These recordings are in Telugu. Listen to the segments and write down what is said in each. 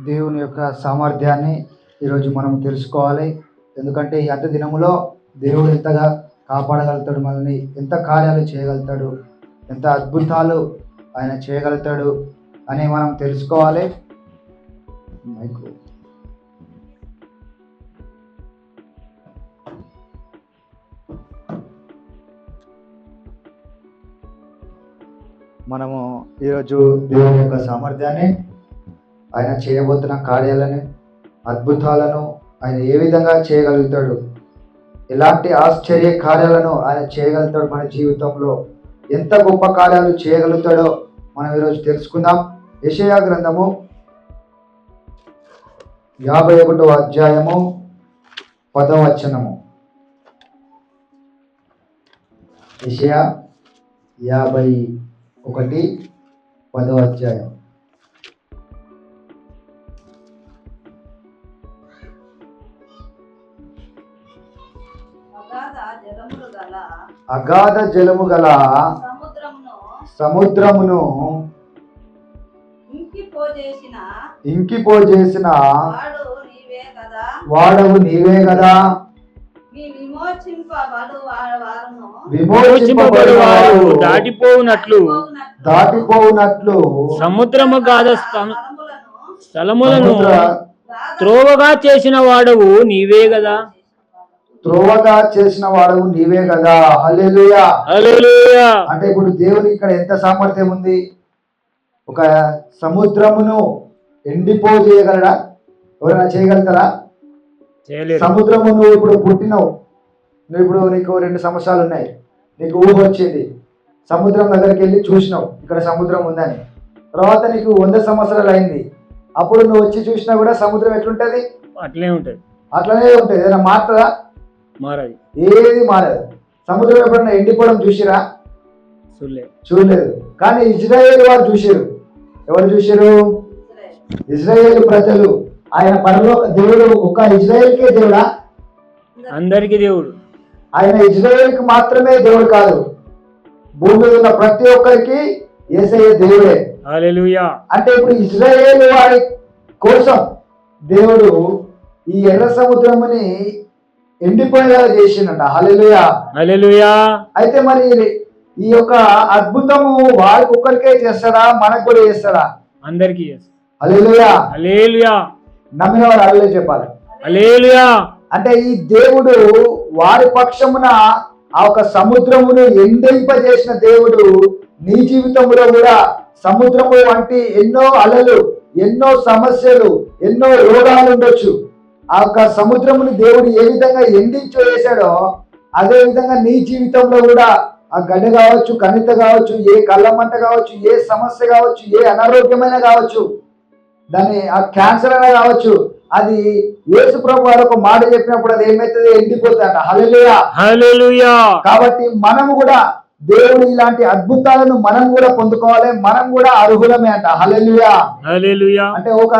దేవుని యొక్క సామర్థ్యాన్ని ఈరోజు మనం తెలుసుకోవాలి. ఎందుకంటే ఈ అంత్య దినములో దేవుడు ఎంతగా కాపాడగలుగుతాడు, మనల్ని ఎంత కార్యాలు చేయగలుగుతాడు, ఎంత అద్భుతాలు ఆయన చేయగలుగుతాడు అని మనం తెలుసుకోవాలి. మనము ఈరోజు దేవుని యొక్క సామర్థ్యాన్ని, ఆయన చేయబోతున్న కార్యాలను, అద్భుతాలను ఆయన ఏ విధంగా చేయగలుగుతాడు, ఎలాంటి ఆశ్చర్య కార్యాలను ఆయన చేయగలుగుతాడు, మన జీవితంలో ఎంత గొప్ప కార్యాలు చేయగలుగుతాడో మనం ఈరోజు తెలుసుకుందాం. యెషయా గ్రంథము 51వ అధ్యాయము 10వ వచనము. యెషయా 51 10వ అధ్యాయం. అగాధ జలము గల సముద్రమును ఇంకిపోజేసిన వాడవు నీవే కదా. విమోచింపబడువారు దాటిపోవునట్లు సముద్రము గాథ స్థలములను త్రోవగా చేసిన వాడవు నీవే కదా. హల్లెలూయా హల్లెలూయా. అంటే ఇప్పుడు దేవుని ఇక్కడ ఎంత సామర్థ్యం ఉంది. ఒక సముద్రమును ఎండిపోజేయగలడా? ఎవరైనా చేయగలుగుతారా? సముద్రము, నువ్వు ఇప్పుడు పుట్టినవు, నీకు 2 సంవత్సరాలు ఉన్నాయి, నీకు ఊహ వచ్చింది, సముద్రం దగ్గరికి వెళ్ళి చూసినావు ఇక్కడ సముద్రం ఉందని. తర్వాత నీకు 100 సంవత్సరాలు అయింది, అప్పుడు నువ్వు వచ్చి చూసినా కూడా సముద్రం ఎట్లుంటది? అట్లనే ఉంటుంది. ఏదైనా మారుతుందా? మారదు, ఏది మారదు. సముద్రం ఎప్పుడన్నా ఎండిపోవడం చూసిరా? చూడలేదు. కానీ ఇజ్రాయేల్ వారు చూసారు. ఎవరు చూసారు? ఇజ్రాయేల్ ప్రజలు. ఆయన పరలోక దేవుడు ఒక ఇజ్రాయేల్కే దేవుడా? అందరికీ దేవుడు. ఆయన ఇజ్రాయేల్కి మాత్రమే దేవుడు కాదు, భూమి మీద ఉన్న ప్రతి ఒక్కరికి యేసయ్య దేవుడే. హల్లెలూయా. అంటే ఇప్పుడు ఇజ్రాయేల్ వారి కోసం దేవుడు ఈ ఎర్ర సముద్రముని ఎండిపోయేలా చేసిందంట. హల్లెలూయా హల్లెలూయా. అయితే మరి ఈ యొక్క అద్భుతము వారికి ఒక్కరికే చేస్తాడా, మనకు కూడా చేస్తాడా? అందరికీ. హల్లెలూయా హల్లెలూయా. నమ్మిన వారు హల్లెలూయా చెప్పాలి. హల్లెలూయా. అంటే ఈ దేవుడు వారి పక్షమున ఆ ఒక సముద్రమును ఎండింపజేసిన దేవుడు నీ జీవితంలో కూడా సముద్రము వంటి ఎన్నో అలలు, ఎన్నో సమస్యలు, ఎన్నో రోగాలు ఉండొచ్చు. ఆ యొక్క సముద్రముని దేవుడు ఏ విధంగా ఎండించేసాడో అదే విధంగా నీ జీవితంలో కూడా ఆ గడ్డ కావచ్చు, కణిత కావచ్చు, ఏ కళ్ళమంట కావచ్చు, ఏ సమస్య కావచ్చు, ఏ అనారోగ్యమైన కావచ్చు, దాన్ని ఆ క్యాన్సర్ అయినా కావచ్చు, అది యేసు ప్రభు వారు ఒక మాట చెప్పినప్పుడు అది ఏమైతుంది? ఎండిపోతుందంట. హల్లెలూయా హల్లెలూయా. కాబట్టి మనము కూడా దేవుడు ఇలాంటి అద్భుతాలను మనం కూడా పొందుకోవాలి, మనం కూడా అర్హులమే అంట. హల్లెలూయా హల్లెలూయా. అంటే ఒక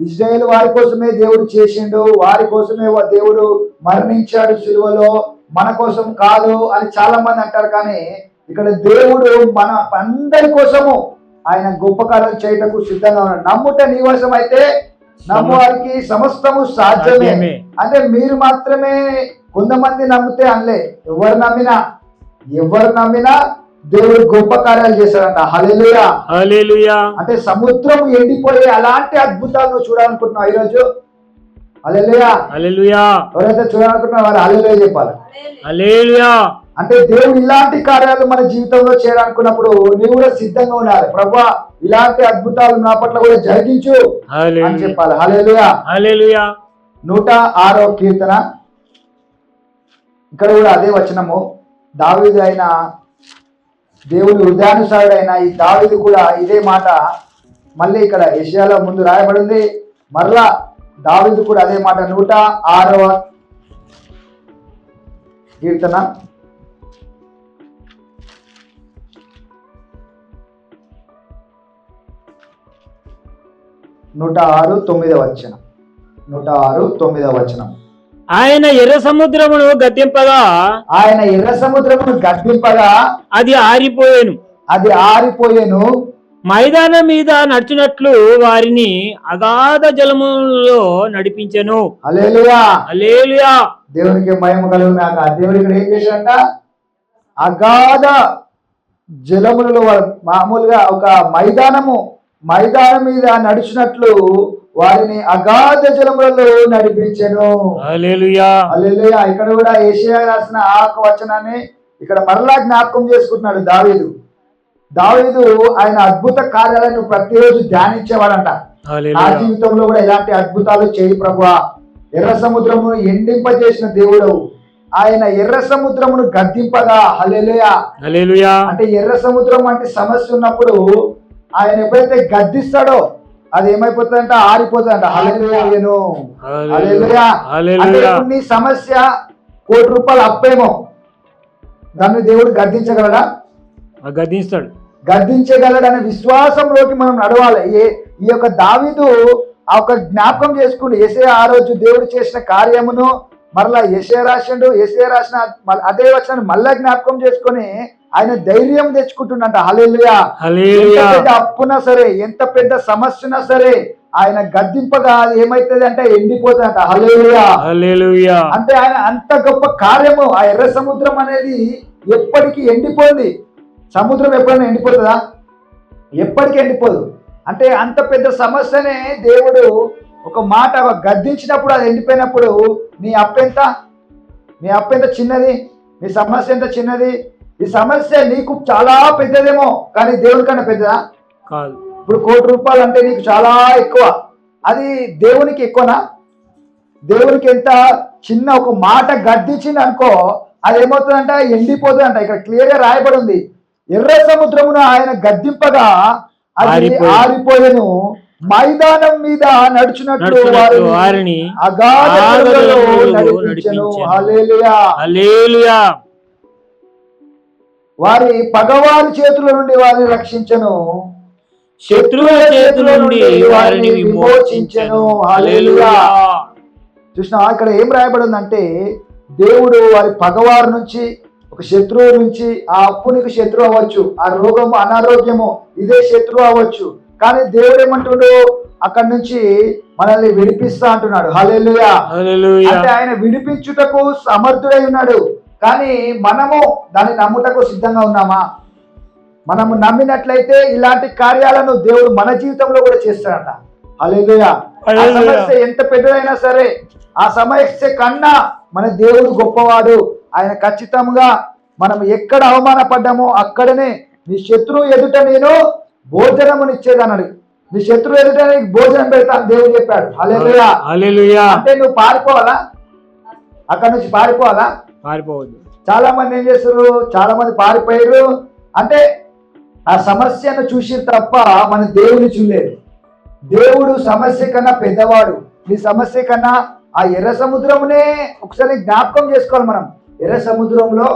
ఇజ్రాయేల్ వారి కోసమే దేవుడు చేసిండు, వారి కోసమే దేవుడు మరణించాడు సిలువలో, మన కోసం కాదు అని చాలా మంది అంటారు. కానీ ఇక్కడ దేవుడు మన అందరి కోసము ఆయన గొప్ప కార్యాలు చేయటకు సిద్ధంగా ఉన్నాడు. నమ్ముట నీ వశం అయితే నమ్ము వారికి సమస్తము సాధ్యమే. అంటే మీరు మాత్రమే కొంతమంది నమ్మితే అనలే, ఎవరు నమ్మినా దేవుడు గొప్ప కార్యాలు చేశాడంట. హల్లెలూయా హల్లెలూయా. అంటే సముద్రం ఎండిపోయే అలాంటి అద్భుతాలు నువ్వు చూడాలనుకుంటున్నావు ఈరోజు. హల్లెలూయా హల్లెలూయా. ఎవరైతే చూడాలనుకుంటున్నారో వారు హల్లెలూయా చెప్పాలి. హల్లెలూయా. అంటే దేవుడు ఇలాంటి కార్యాలు మన జీవితంలో చేయాలనుకున్నప్పుడు నీవు కూడా సిద్ధంగా ఉండాలి. ప్రభువా ఇలాంటి అద్భుతాలు నా పట్ల కూడా జరిగించు అని చెప్పాలి. హల్లెలూయా హల్లెలూయా. 106వ కీర్తన, ఇక్కడ కూడా అదే వచనము. దావీదు అయిన దేవుని హృదయానుసారుడైన ఈ దావీదు కూడా ఇదే మాట మళ్ళీ ఇక్కడ యెషయాలో ముందు రాయబడింది. మరలా దావీదు కూడా అదే మాట. 106వ కీర్తన 106:9 వచనం. 106:9 వచనం. ఆయన ఎర్ర సముద్రమును గద్దింపగా అది ఆరిపోయేను. మైదానం మీద నడిచినట్లు వారిని అగాధ జలములో నడిపించెను. హల్లెలూయా. హల్లెలూయా. దేవునికి మహిమ కలుగునాక. దేవుడు ఇక్కడ ఏం చేశాడంట? అగాధ జలములలో మామూలుగా ఒక మైదానం మీద నడిచినట్లు వారిని అగాధ జలములలో నడిపించెను. హల్లెలూయా. హల్లెలూయా. ఇక్కడ కూడా యెషయా రాసిన ఆ ఒక్క వచనాన్ని ఇక్కడ మరలా జ్ఞాపకం చేసుకుంటున్నాడు దావీదు ఆయన అద్భుత కార్యాలను ప్రతిరోజు ధ్యానించేవాడంట. నా హల్లెలూయా. జీవితంలో కూడా ఇలాంటి అద్భుతాలు చేయి ప్రభువా. ఎర్ర సముద్రమును ఎండింపజేసిన దేవుడు ఆయన ఎర్ర సముద్రమును గద్దింపగా. హల్లెలూయా. హల్లెలూయా. అంటే ఎర్ర సముద్రం అంటే సమస్య ఉన్నప్పుడు ఆయన ఎప్పుడైతే గద్దిస్తాడో అది ఏమైపోతుందంట? ఆరిపోతుందంట. హల్లెలూయా. హల్లెలూయా. అంటే ఇప్పుడు నీ సమస్య ₹1,00,00,000 అప్పేమో, దాన్ని దేవుడు గద్దించగలడా? గద్దిస్తాడు. గద్దించగలడనే విశ్వాసంలోకి మనం నడవాలి. ఈ యొక్క దావీదు ఆ ఒక జ్ఞాపకం చేసుకుంటూ యెషయా ఆ రోజు దేవుడు చేసిన కార్యమును మరలా యెషయా రాసిన అదే వచనాన్ని మళ్ళా జ్ఞాపకం చేసుకొని ఆయన ధైర్యం తెచ్చుకుంటున్నట. హల్లెలూయా. హల్లెలూయా. ఎంత పెద్ద అప్పునా సరే, ఎంత పెద్ద సమస్యనా సరే ఆయన గద్దింపగా అది ఏమైతుంది అంటే ఎండిపోతుందట. హల్లెలూయా. హల్లెలూయా. అంటే ఆయన అంత గొప్ప కార్యము. ఆ ఎర్ర సముద్రం అనేది ఎప్పటికీ ఎండిపోయింది. సముద్రం ఎప్పుడైనా ఎండిపోతుందా? ఎప్పటికీ ఎండిపోదు. అంటే అంత పెద్ద సమస్యనే దేవుడు ఒక మాట గద్దించినప్పుడు అది ఎండిపోయినప్పుడు నీ అప్పెంత చిన్నది, నీ సమస్య ఎంత చిన్నది. ఈ సమస్య నీకు చాలా పెద్దదేమో కానీ దేవుని కన్నా పెద్దదా? కాదు. ఇప్పుడు ₹1,00,00,000 అంటే నీకు చాలా ఎక్కువ, అది దేవునికి ఎక్కువనా? దేవునికి ఎంత చిన్న ఒక మాట గద్దించింది అనుకో, అది ఏమవుతుందంట? ఎండిపోతుందంట. ఇక్కడ క్లియర్ గా రాయబడి ఉంది, ఎర్ర సముద్రమును ఆయన గద్దింపగా అది ఆరిపోయెను, మైదానం మీద నడుచున్నట్లు వారిని అగాధ జలములలో నడిపించెను. హల్లెలూయా. హల్లెలూయా. వారి పగవారి చేతుల నుండి వారిని రక్షించెను, శత్రువుల చేతుల నుండి వారిని విమోచించెను. హల్లెలూయా. చూసినా ఇక్కడ ఏం రాయబడి ఉందంటే, దేవుడు వారి పగవారి నుంచి, ఒక శత్రువు నుంచి, ఆ అప్పు నీకు శత్రువు అవ్వచ్చు, ఆ రోగము అనారోగ్యము ఇదే శత్రువు అవ్వచ్చు, కానీ దేవుడు ఏమంటున్నాడు? అక్కడి నుంచి మనల్ని విడిపిస్తా అంటున్నాడు. హల్లెలూయా. అంటే ఆయన విడిపించుటకు సమర్థుడై ఉన్నాడు. కానీ మనము దాన్ని నమ్ముటకు సిద్ధంగా ఉన్నామా? మనము నమ్మినట్లయితే ఇలాంటి కార్యాలను దేవుడు మన జీవితంలో కూడా చేస్తాడట. హల్లెలూయా. ఆ సమస్య ఎంత పెద్దదైనా సరే, ఆ సమస్య కన్నా మన దేవుడు గొప్పవాడు. ఆయన ఖచ్చితంగా మనం ఎక్కడ అవమానపడ్డామో అక్కడనే నీ శత్రువు ఎదుట నేను భోజనమునిచ్చేదన్నాడు. నీ శత్రువు ఎదుట నీకు భోజనం పెడతాను దేవుడు చెప్పాడు. హల్లెలూయా. హల్లెలూయా. అంటే నువ్వు పారిపోవాలా? అక్కడ నుంచి పారిపోవాలా? పారిపోవద్దు. చాలా మంది ఏం చేస్తారు? చాలా మంది పారిపోయారు. అంటే ఆ సమస్యను చూసి తప్ప మన దేవుని చూడలేదు. దేవుడు సమస్య కన్నా పెద్దవాడు. నీ సమస్య కన్నా ఆ ఎర్ర సముద్రమునే ఒకసారి జ్ఞాపకం చేసుకోవాలి మనం. ఎర్ర సముద్రంలో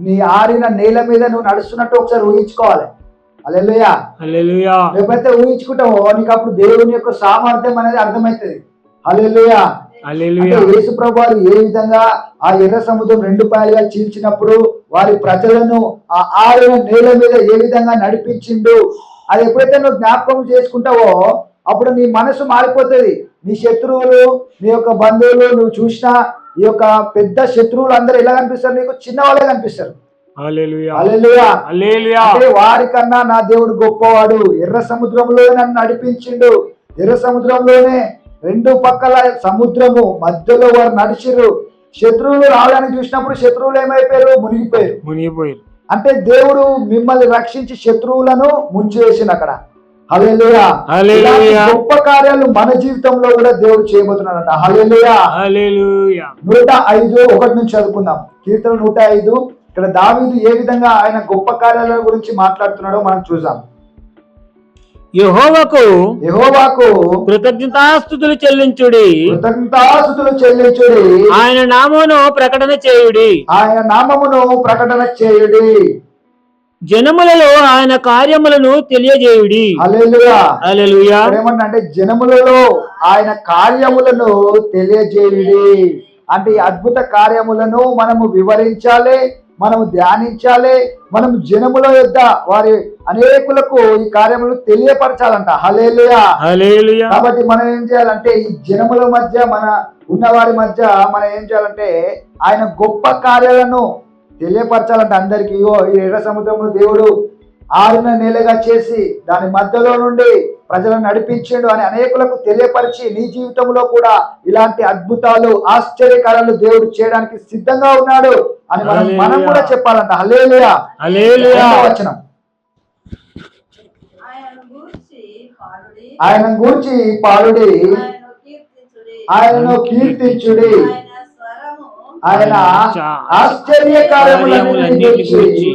నీ ఆరిన నేల మీద నువ్వు నడుస్తున్నట్టు ఒకసారి ఊహించుకోవాలి. హల్లెలూయా. హల్లెలూయా. ఎప్పుడైతే ఊహించుకుంటావో నీకు అప్పుడు దేవుని యొక్క సామర్థ్యం అనేది అర్థమవుతుంది. హల్లెలూయా. హల్లెలూయా. యేసు ప్రభువు వారు ఏ విధంగా ఆ ఎర్ర సముద్రం 2 పాయలుగా చీల్చినప్పుడు వారి ప్రజలను ఆ ఆరిన నేల మీద ఏ విధంగా నడిపించిండు, అది ఎప్పుడైతే నువ్వు జ్ఞాపకం చేసుకుంటావో అప్పుడు నీ మనసు మారిపోతుంది. నీ శత్రువులు, నీ యొక్క బంధువులు నువ్వు చూసినా ఈ యొక్క పెద్ద శత్రువులు అందరూ ఎలా కనిపిస్తారు? నీకు చిన్న వాళ్ళే కనిపిస్తారు. హల్లెలూయా. హల్లెలూయా. హల్లెలూయా. అంటే వారికన్నా నా దేవుడు గొప్పవాడు. ఎర్ర సముద్రంలో నన్ను నడిపించిండు. ఎర్ర సముద్రంలోనే 2 పక్కల సముద్రము మధ్యలో వారు నడిచిరు. శత్రువులు రావడానికి చూసినప్పుడు శత్రువులు ఏమైపోయారు? మునిగిపోయారు. అంటే దేవుడు మిమ్మల్ని రక్షించి శత్రువులను ముంచివేసిండు అక్కడ. హల్లెలూయా. హల్లెలూయా. గొప్ప కార్యాలు మన జీవితంలో కూడా దేవుడు చేయబోతున్నాడంట. హల్లెలూయా. హల్లెలూయా. 105:1 నుంచి చదువుకుందాం. కీర్తన 105. ఇక్కడ దావీదు ఏ విధంగా ఆయన గొప్ప కార్యాల గురించి మాట్లాడుతున్నాడో మనం చూద్దాం. యెహోవాకు కృతజ్ఞతాస్తుతులు చెల్లించుడి. ఆయన నామమును ప్రకటన చేయుడి. జనములలో ఆయన కార్యములను తెలియజేయుడి. హల్లెలూయా. హల్లెలూయా. ఏమన్నా జనములలో ఆయన కార్యములను తెలియజేయుడి అంటే ఈ అద్భుత కార్యములను మనము వివరించాలి. మనము ధ్యానించాలి. మనం జనముల యొద్ద వారి అనేకులకు ఈ కార్యములు తెలియపరచాలంట. హల్లెలూయా. హల్లెలూయా. కాబట్టి మనం ఏం చేయాలంటే ఈ జనముల మధ్య మన ఉన్నవారి మధ్య మనం ఏం చేయాలంటే ఆయన గొప్ప కార్యాలను తెలియపరచాలంట అందరికీ. ఇగో ఈ ఎర్ర సముద్రంలో దేవుడు 6 నెలలుగా చేసి దాని మధ్యలో నుండి ప్రజలను నడిపించిండు అని అనేకులకు తెలియపరిచి నీ జీవితంలో కూడా ఇలాంటి అద్భుతాలు ఆశ్చర్యకారాలు దేవుడు చేయడానికి సిద్ధంగా ఉన్నాడు అని మనం కూడా చెప్పాలంట. హల్లెలూయా. హల్లెలూయా. వచనం ఆయన గూర్చి పాడుడి, ఆయనను కీర్తించుడి, ఆయన ఆశ్చర్యకార్యములన్నిటిని గురించి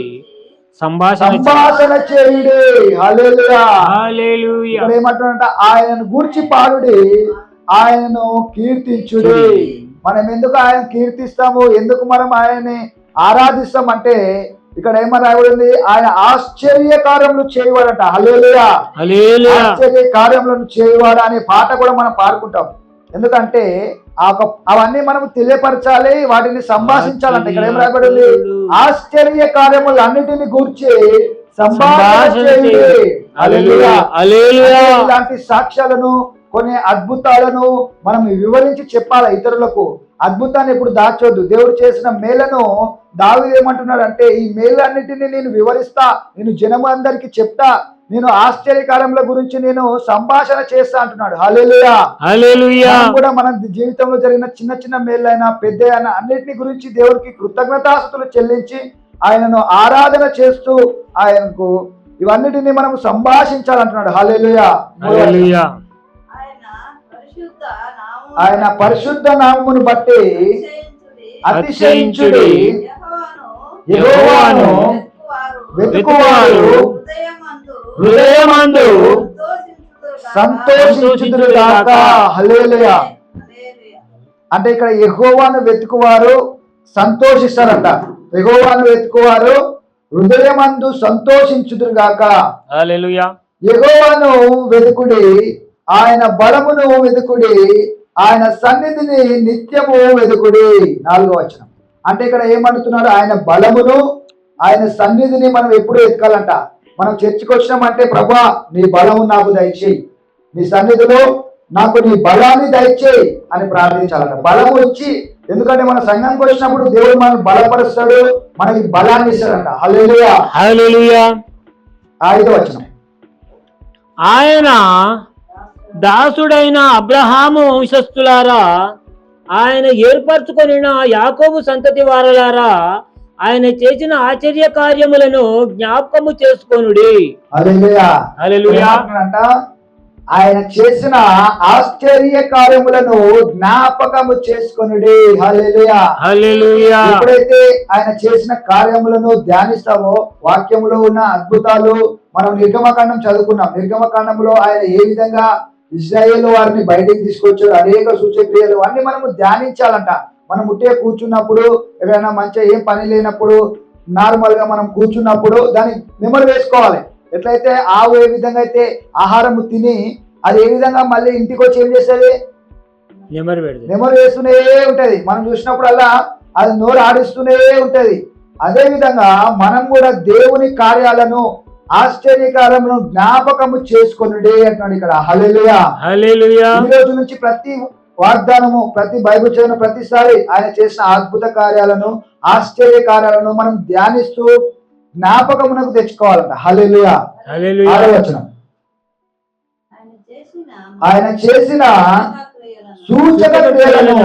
సంభాషణ చేయుడి. హల్లెలూయా. హల్లెలూయా. ఇక్కడ ఏమంటున్నాడంట, ఆయనను గూర్చి పాడుడి, ఆయనను కీర్తించుడి. మనం ఎందుకు ఆయన కీర్తిస్తాము, ఎందుకు మనం ఆయన్ని ఆరాధిస్తాం అంటే ఇక్కడ ఏమని రాయబడింది, ఆయన ఆశ్చర్య కార్యములు చేయవాడంట. హల్లెలూయా. హల్లెలూయా. ఆశ్చర్య కార్యములను చేయవాడు అనే పాట కూడా మనం పాడుకుంటాం. ఎందుకంటే అవన్నీ మనం తెలియపరచాలి, వాటిని సంభాషించాలంట. ఇక్కడ ఏం రాయబడింది, ఆశ్చర్య కార్యములు అన్నిటిని గూర్చి సంభాషణ చేయుడి. హల్లెలూయా. హల్లెలూయా. ఇలాంటి సాక్ష్యాలను కొన్ని అద్భుతాలను మనం వివరించి చెప్పాలి ఇతరులకు. అద్భుతాన్ని ఇప్పుడు దాచొద్దు. దేవుడు చేసిన మేలను దావీదు ఏమంటున్నాడు అంటే, ఈ మేలన్నిటిని నేను వివరిస్తా, నేను జనము అందరికి చెప్తా, నేను ఆశ్చర్యకార్యముల గురించి నేను సంభాషణ చేస్తా అంటున్నాడు. హల్లెలూయా. హల్లెలూయా. కూడా మన జీవితంలో జరిగిన చిన్న చిన్న మేలైనా పెద్ద అయినా అన్నిటిని గురించి దేవుడికి కృతజ్ఞతాస్తుతులు చెల్లించి ఆయనను ఆరాధన చేస్తూ ఆయనకు ఇవన్నిటిని మనం సంభాషించాలంటున్నాడు. హల్లెలూయా. హల్లెలూయా. ఆయన పరిశుద్ధ నామమును బట్టి అతిశయించుడి, యెహోవాను వెతుకువారు హృదయమందు సంతోషించుదురుగాక. హల్లెలూయా. అంటే ఇక్కడ యెహోవాను వెతుకువారు సంతోషిస్తారంట. యెహోవాను వెతుకువారు హృదయమందు సంతోషించుదురుగాక. హల్లెలూయా. యెహోవాను వెతుకుడి, ఆయన బలమును వెతుకుడి, ఆయన సన్నిధిని నిత్యము వెతుకుడి. 4వ వచనం. అంటే ఇక్కడ ఏమంటున్నారు, ఆయన బలమును ఆయన సన్నిధిని మనం ఎప్పుడు వెతకాలంట. మనం చర్చికి వచ్చినామంటే, ప్రభా నీ బలము నాకు దయచేయి, నీ సన్నిధిలో నాకు నీ బలాన్ని దయచేయి అని ప్రార్థించాలంట. బలము ఇచ్చి, ఎందుకంటే మన సంఘానికి వచ్చినప్పుడు దేవుడు మనల్ని బలపరుస్తాడు, మనకి బలాన్ని ఇస్తాడంట. హల్లెలూయా. హల్లెలూయా. 5వ వచనం. ఆయన దాసుడైన అబ్రహాము వంశస్థులారా, ఆయన ఏర్పరచుకొనిన యాకోబు సంతతి వారలారా, ఆయన చేసిన ఆశ్చర్య కార్యములను జ్ఞాపకము చేసుకొనుడి. హల్లెలూయా. హల్లెలూయా. ఆయన చేసిన ఆశ్చర్య కార్యములను జ్ఞాపకము చేసుకొనుడి. హల్లెలూయా. హల్లెలూయా. ఎప్పుడైతే ఆయన చేసిన కార్యములను ధ్యానిస్తామో, వాక్యములో ఉన్న అద్భుతాలు మనం నిర్గమకాండం చదువుకున్నాం. నిర్గమకాండంలో ఆయన ఏ విధంగా ఇశ్రాయేలు వారిని బయటికి తీసుకొచ్చాడు, అనేక సూచక్రియలు అన్ని మనము ధ్యానించాలంట. మనం ఉట్టే కూర్చున్నప్పుడు, ఎక్కడైనా మంచిగా ఏం పని లేనప్పుడు, నార్మల్ గా మనం కూర్చున్నప్పుడు దాన్ని నెమరు వేసుకోవాలి. ఎట్లయితే ఆవు ఏ విధంగా అయితే ఆహారము తిని అది ఏ విధంగా మళ్ళీ ఇంటికి వచ్చి ఏం చేస్తుంది, నెమరు వేస్తూనే ఉంటది. మనం చూసినప్పుడల్లా అది నోరు ఆడిస్తూనే ఉంటది. అదే విధంగా మనం కూడా దేవుని కార్యాలను ఆశ్చర్యకార్యములను జ్ఞాపకము చేసుకొనుడి అంటున్నాడు ఇక్కడ. హల్లెలూయా. హల్లెలూయా. ఈ రోజు నుంచి ప్రతి వాగ్దానము, ప్రతి బైబిల్ చదివిన ప్రతిసారి ఆయన చేసిన అద్భుత కార్యాలను, ఆశ్చర్య కార్యాలను మనం ధ్యానిస్తూ జ్ఞాపకమునకు తెచ్చుకోవాలంట. హల్లెలూయా. హల్లెలూయా. 6వ వచనం. ఆయన చేసిన సూచక క్రియలను,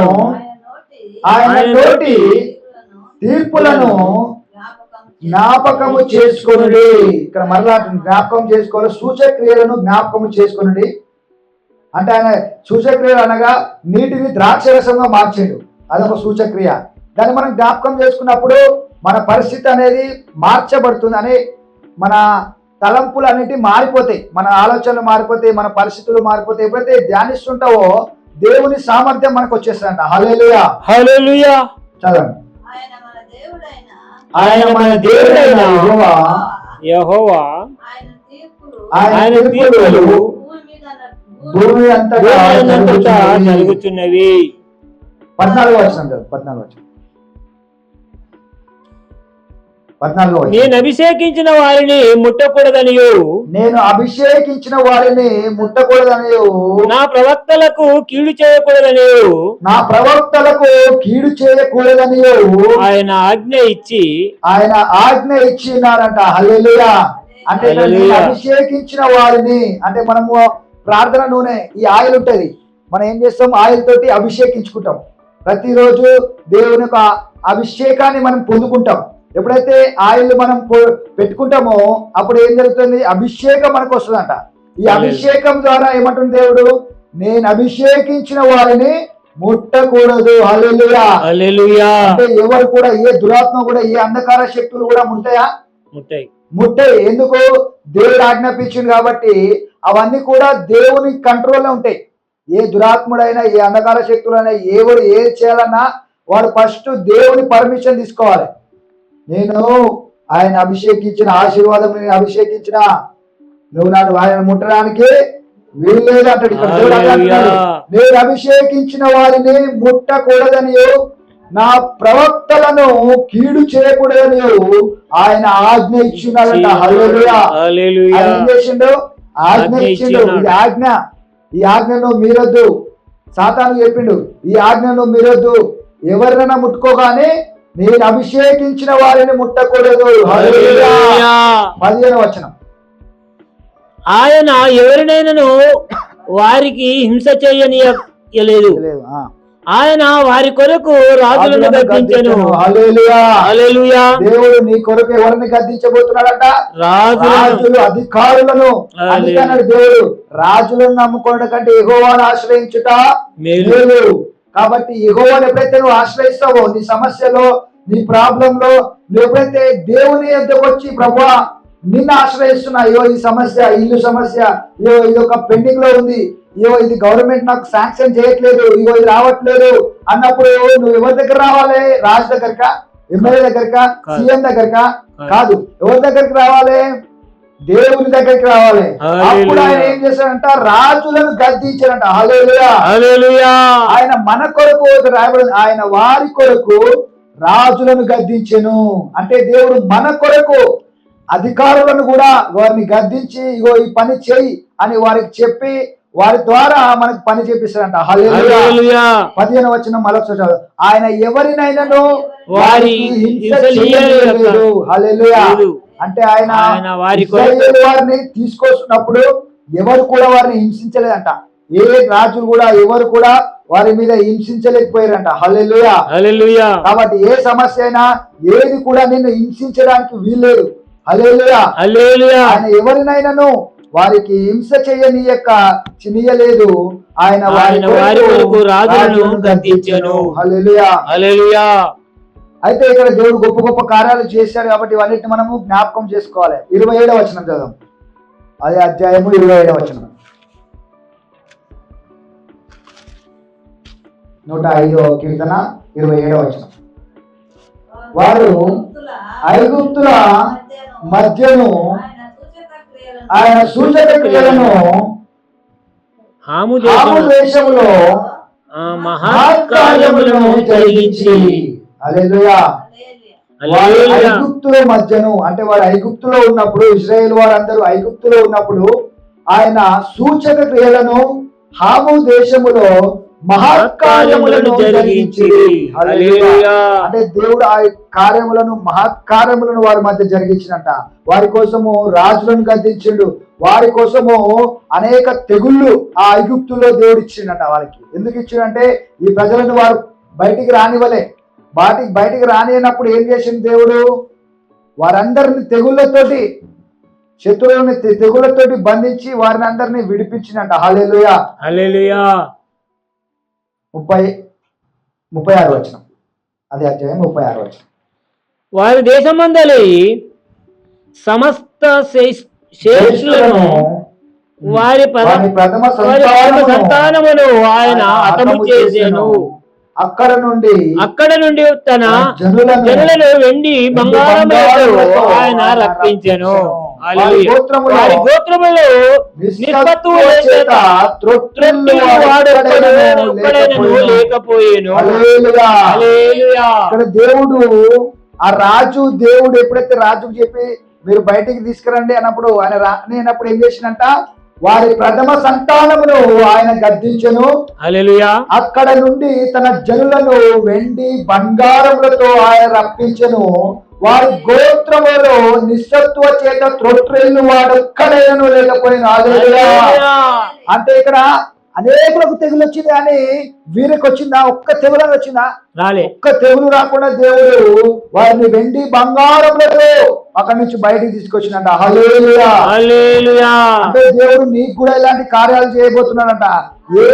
ఆయన నోటి తీర్పులను జ్ఞాపకము చేసుకొనుడి. ఇక్కడ మరలా జ్ఞాపకం చేసుకోవాలి. సూచక క్రియలను జ్ఞాపకము చేసుకొనుడి అంటే ఆయన సూచక్రియలు అనగా నీటిని ద్రాక్షరసంగా మార్చాడు, అదొక సూచక్రియ. దాన్ని మనం జ్ఞాపకం చేసుకున్నప్పుడు మన పరిస్థితి అనేది మార్చబడుతుంది అని, మన తలంపులు అన్నిటి మారిపోతాయి, మన ఆలోచనలు మారిపోతాయి, మన పరిస్థితులు మారిపోతాయి. ఎప్పుడైతే ధ్యానిస్తుంటావో దేవుని సామర్థ్యం మనకు వచ్చేస్తుందంట. హల్లెలూయా. హల్లెలూయా. చదవండి. ఆయన మన దేవుడైన యెహోవా, ఆయన తీర్పులు భూమి అంతటా జరుగుతున్నవి. 14వ వచనం. 14వ వచనం. నేను అభిషేకించిన వారిని ముట్టకూడదనియు, నేను అభిషేకించిన వారిని ముట్టకూడదనియు, నా ప్రవక్తలకు కీడు చేయకూడదనియు, నా ప్రవక్తలకు కీడు చేయకూడదనియు ఆయన ఆజ్ఞ ఇచ్చి ఇచ్చినారంట. హల్లెలూయా. అంటే ఇక్కడ నేను హల్లెలూయా. అభిషేకించిన వారిని, అంటే మనము ప్రార్థన నూనె, ఈ ఆయిల్ ఉంటది, మనం ఏం చేస్తాం, ఆయిల్ తోటి అభిషేకించుకుంటాం. ప్రతిరోజు దేవుని యొక్క అభిషేకాన్ని మనం పొందుకుంటాం. ఎప్పుడైతే ఆయిల్ మనం పెట్టుకుంటామో అప్పుడు ఏం జరుగుతుంది, అభిషేకం మనకు వస్తుందంట. ఈ అభిషేకం ద్వారా ఏమంటుంది దేవుడు, నేను అభిషేకించిన వారిని ముట్టకూడదు. హల్లెలూయా. హల్లెలూయా. అంటే ఎవరు కూడా, ఏ దురాత్మ కూడా, ఏ అంధకార శక్తులు కూడా ముట్టాయా? ముట్టాయి. ఎందుకు? దేవుడు ఆజ్ఞాపించింది కాబట్టి. అవన్నీ కూడా దేవుని కంట్రోల్లో ఉంటాయి. ఏ దురాత్ముడైనా, ఏ అంధకార శక్తులైనా, ఎవరు ఏది చేయాలన్నా వాడు ఫస్ట్ దేవుని పర్మిషన్ తీసుకోవాలి. నేను ఆయన అభిషేకించిన ఆశీర్వాదం, నేను అభిషేకించిన, నువ్వు నన్ను ఆయన ముట్టడానికి వీలు లేదు అంటాడు. ఇక్కడ దేవుడు అంటున్నాడు, నేను అభిషేకించిన వారిని ముట్టకూడదని, నా ప్రవక్తలను కీడు చేయకూడదని ఆయన ఆజ్ఞ ఇచ్చినాడంట. హల్లెలూయా. ఆయన ఏం చేసిండు? ఆజ్ఞ ఇచ్చిండు. ఇది ఆజ్ఞ. ఈ ఆజ్ఞను మీరొద్దు. సాతాను చెప్పిండు, ఈ ఆజ్ఞను మీరొద్దు, ఎవరినైనా ముట్టుకోగానే నేను అభిషేకించిన వారిని ముట్టకూడదు. హల్లెలూయా. 15వ వచనం. ఆయన ఎవరినైనాను వారికి హింస చేయనీయలేదు, ఆయన వారి కొరకు రాజులను గద్దించెను. హల్లెలూయా. హల్లెలూయా. దేవుడు నీ కొరకు ఎవరిని గద్దించబోతున్నాడట? రాజులు, అధికారులను. అందుకన్నాడు దేవుడు, రాజులను నమ్ముకోవడం కంటే యెహోవాను ఆశ్రయించుట మేలు. కాబట్టి యెహోవాను ఎప్పుడైతే నువ్వు ఆశ్రయిస్తావో, నీ సమస్యలో, నీ ప్రాబ్లంలో నువ్వు ఎప్పుడైతే దేవుని యొద్దకు వచ్చి, ప్రభువా నిన్ను ఆశ్రయిస్తున్నా, అయ్యో ఈ సమస్య, ఇల్లు సమస్య, అయ్యో ఇది ఒక పెండింగ్ లో ఉంది, అయ్యో ఇది గవర్నమెంట్ నాకు శాంక్షన్ చేయట్లేదు, ఇగో ఇది రావట్లేదు అన్నప్పుడు నువ్వు ఎవరి దగ్గర రావాలి? రాజు దగ్గరకా, ఎమ్మెల్యే దగ్గరకా, సీఎం దగ్గరకా? కాదు. ఎవరి దగ్గరికి రావాలి? దేవుని దగ్గరికి రావాలి. అప్పుడు ఆయన ఏం చేశాడంట? రాజులను గద్దించాడంట. హల్లెలూయా. హల్లెలూయా. ఆయన మన కొరకు రాయబడింది, ఆయన వారి కొరకు రాజులను గద్దించెను. అంటే దేవుడు మన కొరకు అధికారులను కూడా వారిని గద్దించి, ఇగో ఈ పని చేయి అని వారికి చెప్పి, వారి ద్వారా మనకు పని చేపిస్తాడంట. హల్లెలూయా. 15వ వచనం మరొకసారి చదువు. ఆయన ఎవరినైనాను వారికి హింస చేయలేదు. హల్లెలూయా. అంటే ఆయన వారిని తీసుకొస్తున్నప్పుడు ఎవరు కూడా వారిని హింసించలేదంట. ఏ రాజులు కూడా ఎవరు కూడా వారి మీద హింసించలేకపోయారంట. హల్లెలూయా. హల్లెలూయా. కాబట్టి ఏ సమస్య అయినా ఏది కూడా నిన్ను హింసించడానికి వీల్లేదు. హల్లెలూయా. హల్లెలూయా. ఆయన ఎవరినైనాను వారికి హింస చేయనీయలేదు. ఆయన వారి కొరకు రాజులను గద్దించెను. హల్లెలూయా. హల్లెలూయా. అయితే ఇక్కడ దేవుడు గొప్ప గొప్ప కార్యాలు చేశాడు కాబట్టి ఇవన్నిటిని మనము జ్ఞాపకం చేసుకోవాలి. 27వ వచనం చదువు. అదే అధ్యాయము 27వ వచనం. 105వ కీర్తన 27వ వచనం. వారు ఐగుప్తుల మధ్యను ఆయన సూచక క్రియలను హాము దేశములో మహత్కార్యములను జరిగించి. హల్లెలూయా. ఐగుప్తుల మధ్యను, అంటే వారు ఐగుప్తులో ఉన్నప్పుడు, ఇశ్రాయేలు వారందరూ ఐగుప్తులో ఉన్నప్పుడు ఆయన సూచక క్రియలను హాము దేశములో మహత్కార్యములను జరిగించి. అంటే దేవుడు ఆ కార్యములను, మహత్కార్యములను వారి మధ్య జరిగించినట్ట. వారి కోసము రాజులను గద్దించిండు. వారి కోసము అనేక తెగుళ్ళు ఆ ఐగుప్తులో దేవుడు ఇచ్చిండట. వారికి ఎందుకు ఇచ్చిండంటే ఈ ప్రజలను వారు బయటికి రానివ్వలే. బయటికి రానినప్పుడు ఏం చేసింది దేవుడు? వారందరిని తెగుళ్ళతోటి, శత్రువులని తెగుళ్ళతోటి బంధించి వారిని అందరినీ విడిపించినట్ట. హల్లెలూయా. హల్లెలూయా. 36వ వచనం. అదే అధ్యాయం 36వ వచనం. వారి దేశమందలి సమస్త శ్రేష్ఠులను వారి ప్రథమ సంతానమును ఆయన హతము చేసెను. అక్కడ నుండి తన జనులను వెండి బంగారములతో ఆయన రప్పించెను. వారి గోత్రములో నిష్పత్తుల చేత లేకపోయేను. ఇక్కడ దేవుడు ఆ రాజు దేవుడు ఎప్పుడైతే రాజుకు చెప్పి మీరు బయటికి తీసుకురండి అన్నప్పుడు ఆయన రానప్పుడు ఏం చేసినంట, వారి ప్రథమ సంతానమును ఆయన గద్దించెను. హల్లెలూయా. అక్కడ నుండి తన జనులను వెండి బంగారములతో ఆయన రప్పించెను. వారి గోత్రములో నిస్సత్వ చేత త్రొట్రెల్లు వాడొక్కడైనను లేకపోయిన. హల్లెలూయా. అంటే ఇక్కడ అనేకులకు తెగులు వచ్చింది కానీ వీరికి వచ్చిందా? ఒక్క తెగులు వచ్చిందా? రాలే. ఒక్క తెగులు రాకుండా దేవుడు వారిని వెండి బంగారములతో అక్కడి నుంచి బయటికి తీసుకొచ్చినట. హల్లెలూయా. హల్లెలూయా. అంటే దేవుడు నీకు కూడా ఇలాంటి కార్యాలు చేయబోతున్నాడంట. ఏ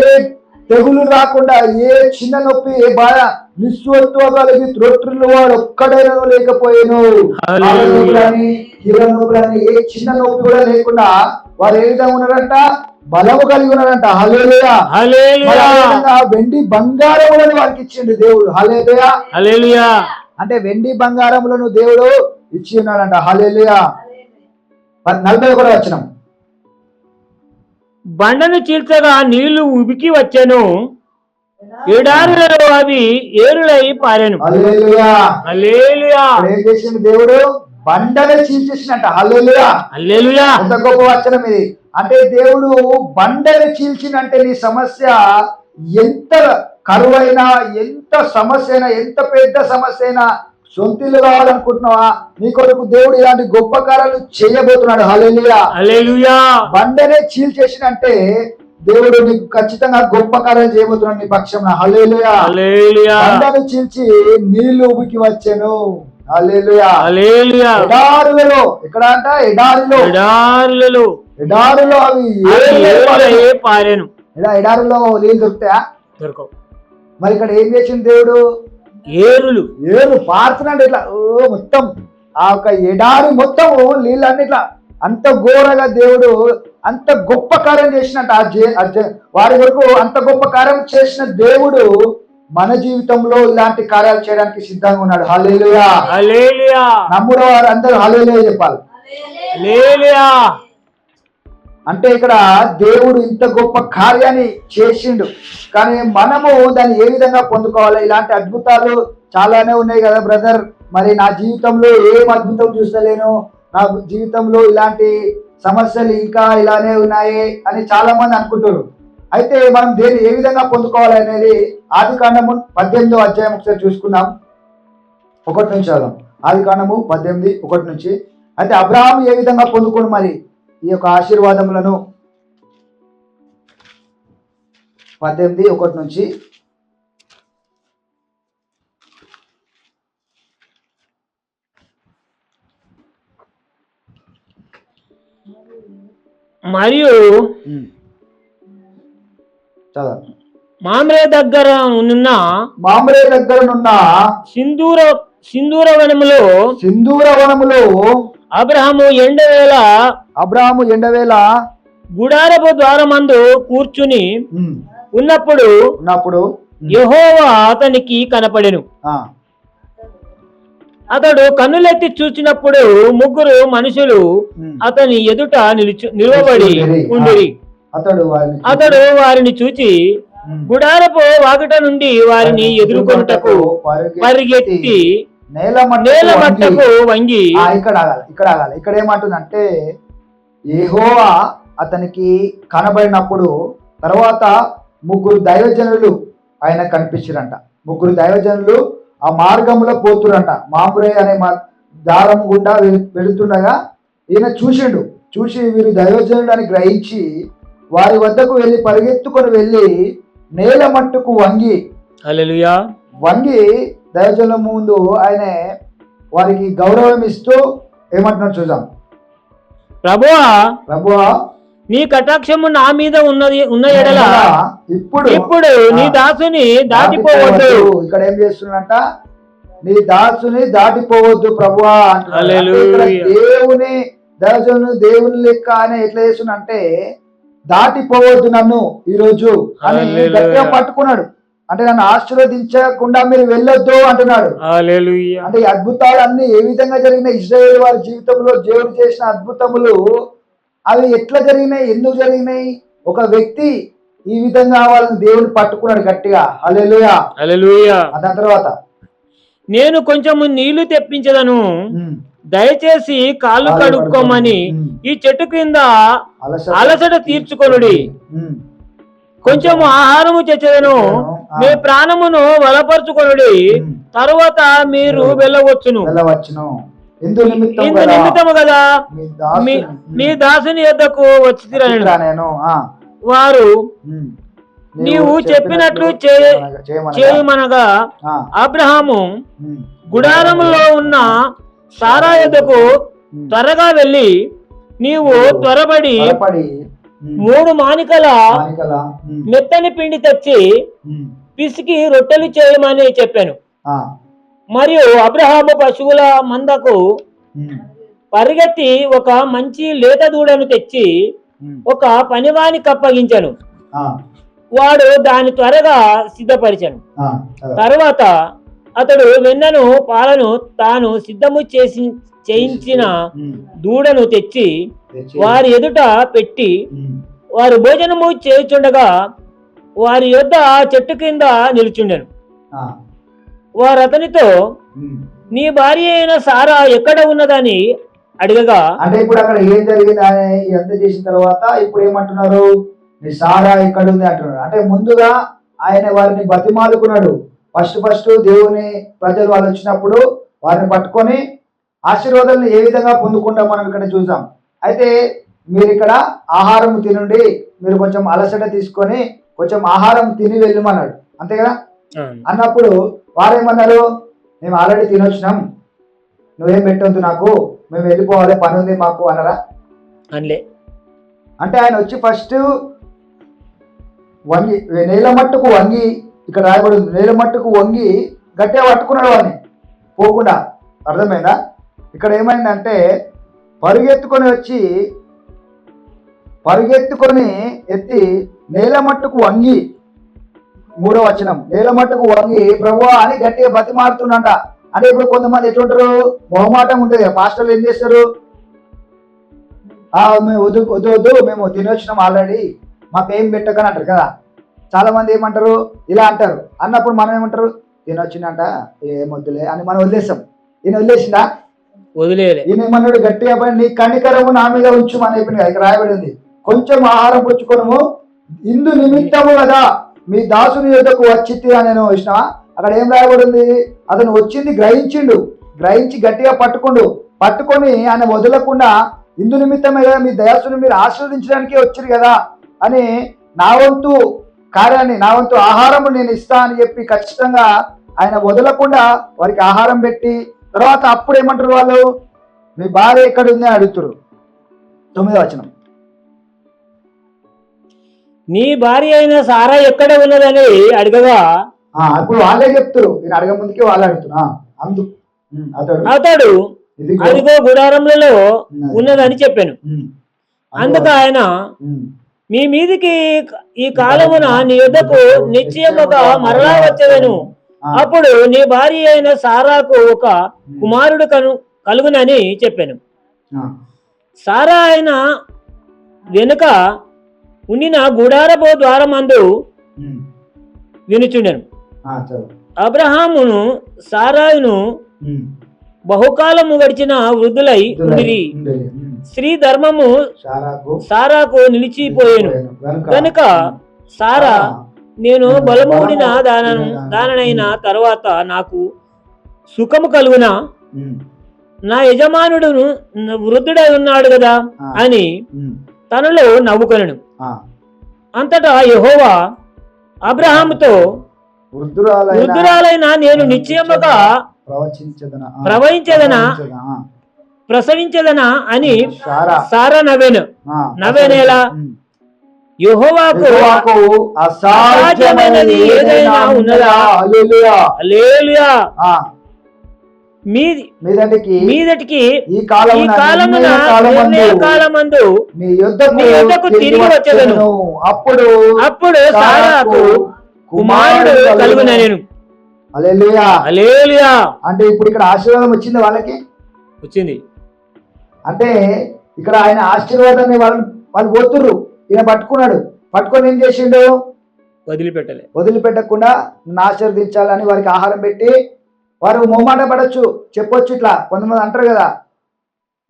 తెగులు రాకుండా, ఏ చిన్న నొప్పి, ఏ బాధ, నిస్వత్వ కలిగి త్రొట్రులు వాడు ఒక్కడైనా లేకపోయాను. ఏ చిన్న నొప్పి కూడా లేకుండా వారు ఏ విధంగా ఉన్నారంట? బలము కలిగి ఉన్నారంట. హల్లెలూయా. హల్లెలూయా. వెండి బంగారములను వారికి ఇచ్చిండు దేవుడు. హల్లెలూయా. హల్లెలూయా. అంటే వెండి బంగారములను దేవుడు ఇచ్చి ఉన్నాడంట. హల్లెలూయా. 41వ వచనం. బండను చీల్చగా నీళ్లు ఉబికి వచ్చెను, ఎడారులలో అవి ఏరులై పారెను. హల్లెలూయా. హల్లెలూయా. ఏం చేసిండు దేవుడు? బండను చీల్చేసినట్ట. హల్లెలూయా. హల్లెలూయా. ఎంత గొప్ప వచనం ఇది. అంటే దేవుడు బండను చీల్చినంటే నీ సమస్య ఎంత కరువైనా, ఎంత సమస్య అయినా, ఎంత పెద్ద సమస్య అయినా, సొంతిల్లు కావాలనుకుంటున్నావా, నీ కొరకు దేవుడు ఇలాంటి గొప్ప కార్యాలు చేయబోతున్నాడు. హల్లెలూయా. హల్లెలూయా. బండనే చీల్చేసినంటే దేవుడు నీకు ఖచ్చితంగా గొప్ప కార్యాలు చేయబోతున్నాడు నీ పక్షంలో. హల్లెలూయా. హల్లెలూయా. బండను చీల్చి నీళ్లు ఉబికి వచ్చెను. హల్లెలూయా. హల్లెలూయా. ఎడారులలో, ఎక్కడ అంట? ఎడారులో అవి ఏరులై పారెను. ఎడారులో నీళ్ళు దొరుకుతాయా? దొరకవు. మరి ఇక్కడ ఏం చేసింది దేవుడు? ఏరు పారుతున్నాడు ఇట్లా. మొత్తం ఆ ఒక ఎడారి మొత్తం నీళ్ళన్నీ ఇట్లా అంత ఘోరగా దేవుడు అంత గొప్ప కార్యం చేసినట్టు వారి వరకు అంత గొప్ప కార్యం చేసిన దేవుడు మన జీవితంలో ఇలాంటి కార్యాలు చేయడానికి సిద్ధంగా ఉన్నాడు. హల్లెలూయా. హల్లెలూయా. నమ్ముడు వారు అందరూ హల్లెలూయా చెప్పాలి. హల్లెలూయా. అంటే ఇక్కడ దేవుడు ఇంత గొప్ప కార్యాన్ని చేసిండు, కానీ మనము దాన్ని ఏ విధంగా పొందుకోవాలి? ఇలాంటి అద్భుతాలు చాలానే ఉన్నాయి కదా బ్రదర్. మరి నా జీవితంలో ఏం అద్భుతం చూస్తలేను, నా జీవితంలో ఇలాంటి సమస్యలు ఇంకా ఇలానే ఉన్నాయి అని చాలా మంది అనుకుంటారు. అయితే మనం దేన్ని ఏ విధంగా పొందుకోవాలి అనేది ఆదికాండము 18వ అధ్యాయం ఒకసారి చూసుకుందాం. 1 నుంచి చదువు. ఆదికాండము 18:1 నుంచి. అయితే అబ్రహాము ఏ విధంగా పొందుకోను మరి ఈ యొక్క ఆశీర్వాదములను? 18:1 నుంచి. మరియు మామ్రే దగ్గర ఉన్న సింధూర వనములో అబ్రహాము ఎండవేళ గుడారపు ద్వారమందు కూర్చుని ఉన్నప్పుడు యెహోవా అతనికి కనపడెను. అతడు కన్నులెత్తి చూచినప్పుడు 3 మనుషులు అతని ఎదుట నిలవబడి ఉండిరి. అతడు వారిని చూచి గుడారపు వాకిట నుండి వారిని ఎదుర్కొనుటకు పరిగెత్తి నేల మట్టకు వంగి. ఇక్కడ ఏమంటుందంటే యెహోవా అతనికి కనబడినప్పుడు తర్వాత 3 దైవజనులు ఆయన కనిపించారంట. 3 దైవజనులు ఆ మార్గంలో పోతురంట. మామ్రే అనే దారం గుండా వెళుతుండగా ఈయన చూసి వీరు దైవజనులు అని గ్రహించి వారి వద్దకు వెళ్ళి పరిగెత్తుకొని వెళ్ళి నేల మట్టుకు వంగి. హల్లెలూయా. వంగి దైవజనుల ముందు ఆయన వారికి గౌరవం ఇస్తూ ఏమంటున్నాడు చూద్దాం. ప్రభువా నీ కటాక్షము నా మీద ఉన్న ఎడల ఇప్పుడు నీ దాసుని దాటిపోవద్దు. ఇక్కడ ఏం చేస్తున్నట? నీ దాసుని దాటిపోవద్దు ప్రభువా. దేవుని దైవజనుని దేవుని లెక్క ఆయన ఎట్లా చేస్తున్నంటే దాటిపోవద్దు నన్ను ఈరోజు అని గట్టిగా పట్టుకున్నాడు. అంటే నన్ను ఆశీర్వదించకుండా మీరు వెళ్ళొద్దు అంటున్నాడు. అంటే ఈ అద్భుతాలు అన్ని ఏ విధంగా జరిగినాయి? ఇశ్రాయేలు వారి జీవితంలో దేవుడు చేసిన అద్భుతములు అవి ఎట్లా జరిగినాయి, ఎందుకు జరిగినాయి? ఒక వ్యక్తి ఈ విధంగా వాళ్ళని దేవుడు పట్టుకున్నాడు గట్టిగా. హల్లెలూయా. హల్లెలూయా. దాని తర్వాత నేను కొంచెము నీళ్లు తెప్పించదను, దయచేసి కాళ్ళు కడుక్కోమని ఈ చెట్టు క్రింద అలసట తీర్చుకొనుడి. కొంచెము ఆహారము తెచ్చదను, మీ ప్రాణమును బలపరుచుకొనుడి, తరువాత మీరు వెళ్ళవచ్చును. ఇందు నిమిత్తము కదా మీ దాసుని యొద్దకు వచ్చి నేను. వారు నీవు చెప్పినట్లు చేయమనగా అబ్రహాము గుడారములో ఉన్న సారా యొద్దకు త్వరగా వెళ్ళి, నీవు త్వరపడి 3 మానికల మెత్తని పిండి తెచ్చి పిసికి రొట్టెలు చేయమని చెప్పాను. మరియు అబ్రహాము పశువుల మందకు పరిగెత్తి ఒక మంచి లేత దూడను తెచ్చి ఒక పనివానికి అప్పగించాను. వాడు దాని త్వరగా సిద్ధపరిచాను. తరువాత అతడు వెన్నను పాలను తాను సిద్ధము చేయించిన దూడను తెచ్చి వారి ఎదుట పెట్టి, వారు భోజనము చేయుచుండగా వారి యొద్ద చెట్టు కింద నిలుచుండెను. వారు అతనితో, నీ భార్య అయిన సారా ఎక్కడ ఉన్నదని అడగగా, అంటే ఇప్పుడు అక్కడ ఏం జరిగింది ఎంత చేసిన తర్వాత ఇప్పుడు ఏమంటున్నారు, నీ సారా ఎక్కడ ఉంది అంటున్నాడు. అంటే ముందుగా ఆయన వారిని బతిమాలుకున్నాడు. ఫస్ట్ దేవుని ప్రజలు వాళ్ళు వచ్చినప్పుడు వారిని పట్టుకొని ఆశీర్వాదాలను ఏ విధంగా పొందుకుంటాం మనం ఇక్కడ చూసాం. అయితే మీరు ఇక్కడ ఆహారం తినండి, మీరు కొంచెం అలసట తీసుకొని కొంచెం ఆహారం తిని వెళ్ళమన్నాడు, అంతే కదా. అన్నప్పుడు వారేమన్నారు, మేము ఆల్రెడీ తినొచ్చినాం, నువ్వేం పెట్టొద్దు నాకు, మేము వెళ్ళిపోవాలి, పని ఉంది మాకు అన్నారా? అనలే. అంటే ఆయన వచ్చి ఫస్ట్ వంగి, నేల మట్టుకు వంగి, ఇక్కడ రాయబడింది నేల మట్టుకు వంగి గట్టిగా పట్టుకున్నాడు వాడిని పోకుండా. అర్థమైందా? ఇక్కడ ఏమైందంటే పరిగెత్తుకొని ఎత్తి నేల మట్టుకు వంగి, 3వ వచనం, నేల మట్టుకు వంగి ప్రభువా అని గట్టిగా బతిమారుతున్నట. అంటే ఇప్పుడు కొంతమంది ఎట్లుంటారు, మొహమాటం ఉంటుంది. పాస్టర్లు ఏం చేస్తారు, మేము వద్దు మేము తినొచ్చినాం ఆల్రెడీ, మాకేం పెట్టకని అంటారు కదా. చాలా మంది ఏమంటారు, ఇలా అంటారు. అన్నప్పుడు మనం ఏమంటారు, తినొచ్చిందంట ఏమొద్దులే అని మనం వదిలేస్తాం. ఈయన వదిలేసిందా? వదిలేదు. ఈయన ఏమన్నాడు, గట్టిగా పడి నీ కనికరము నా మీద ఉంచు అని అయిపోయింది. ఇక్కడ రాయబడింది, కొంచెం ఆహారం పుచ్చుకోనము ఇందు నిమిత్తము కదా మీ దాసుని యొద్దకు వచ్చితి అని నేను వచ్చిన. అక్కడ ఏం రాయబడింది, అతను వచ్చింది గ్రహించి గట్టిగా పట్టుకొని ఆయన వదలకుండా, ఇందు నిమిత్తమే కదా మీ దాసుని మీరు ఆశీర్వదించడానికి వచ్చారు కదా అని, నా వంతు కార్యాన్ని, నా వంతు ఆహారం నేను ఇస్తా అని చెప్పి ఖచ్చితంగా ఆయన వదలకుండా వారికి ఆహారం పెట్టి, తర్వాత అప్పుడు ఏమంటారు వాళ్ళు, మీ భార్య ఎక్కడ ఉంది అని అడుగుతారు. 9వ వచనం, నీ భార్య అయిన సారా ఎక్కడ ఉన్నదని అడగగా, ఇప్పుడు వాళ్ళే చెప్తారు, నేను అడగ ముందుకే వాళ్ళు అడుగుతున్నా. అతడు అదిగో గుడారంలో ఉన్నదని చెప్పాను. అందుకు ఆయన, మీ మీదికి ఈ కాలమున నీ యొద్దకు నిశ్చయముగా మరలా వచ్చేదను, అప్పుడు నీ భార్య అయిన సారాకు ఒక కుమారుడు కలుగునని చెప్పాను. సారా ఆయన వెనుక ఉండిన గుడారపు ద్వారమందు వినుచుండెను. అబ్రహామును సారాయును బహుకాలము గడిచిన వృద్ధులై ఉండిరి. స్త్రీ ధర్మము సారాకు నిలిచిపోయాను కనుక సారా, నేను బలమూడిన దాననైన తర్వాత నాకు సుఖము కలుగునా, నా యజమానుడును వృద్ధుడై ఉన్నాడు కదా అని తనలో నవ్వుకొనెను. అంతటా యెహోవా అబ్రహాముతో, వృద్ధురాలైన నేను నిశ్చయముగా ప్రసవించదనా అని సారా నవ్వేనేలా, యెహోవాకు అసాధ్యమైనది ఏదైనా ఉన్నదా? హల్లెలూయా. మీదటికి ఈ కాలమందు నీ యొద్దకు తిరిగి వచ్చేదను, అప్పుడు సారాకు కుమారుడు కలుగునెను. హల్లెలూయా. హల్లెలూయా. అంటే ఇప్పుడు ఇక్కడ ఆశీర్వాదం వచ్చింది, వాళ్ళకి వచ్చింది. అంటే ఇక్కడ ఆయన ఆశీర్వాదాన్ని వాళ్ళు పోతుర్రు, ఈయన పట్టుకొని ఏం చేసిండు, వదిలిపెట్టకుండా ఆశీర్వదించాలని వారికి ఆహారం పెట్టి వారు మొహమాట పడచ్చు, చెప్పొచ్చు. ఇట్లా కొంతమంది అంటారు కదా,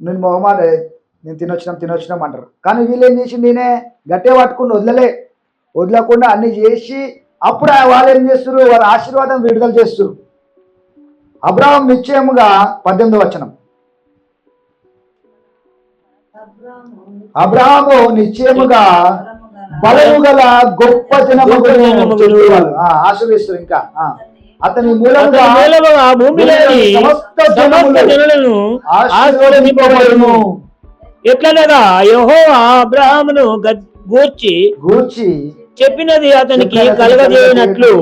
నేను మొహమాట, నేను తినొచ్చినాం అంటారు. కానీ వీళ్ళు ఏం చేసి నేనే గట్టిగా పట్టుకుని వదలకుండా అన్ని చేసి అప్పుడు వాళ్ళు ఏం చేస్తారు, వారి ఆశీర్వాదం విడుదల చేస్తారు. అబ్రాహాము నిశ్చయముగా 18వ వచనం, అబ్రాహాము నిశ్చయముగా బలము గల గొప్ప జనములు ఆశీర్వదిస్తారు. ఇంకా అతని మూలముగా భూమిలోని సమస్త జనులను ఆశీర్వదింపబడును. ఎట్లనగా యెహోవా అబ్రాహామును గూర్చి చెప్పినది అతనికి కలగజేయనట్లు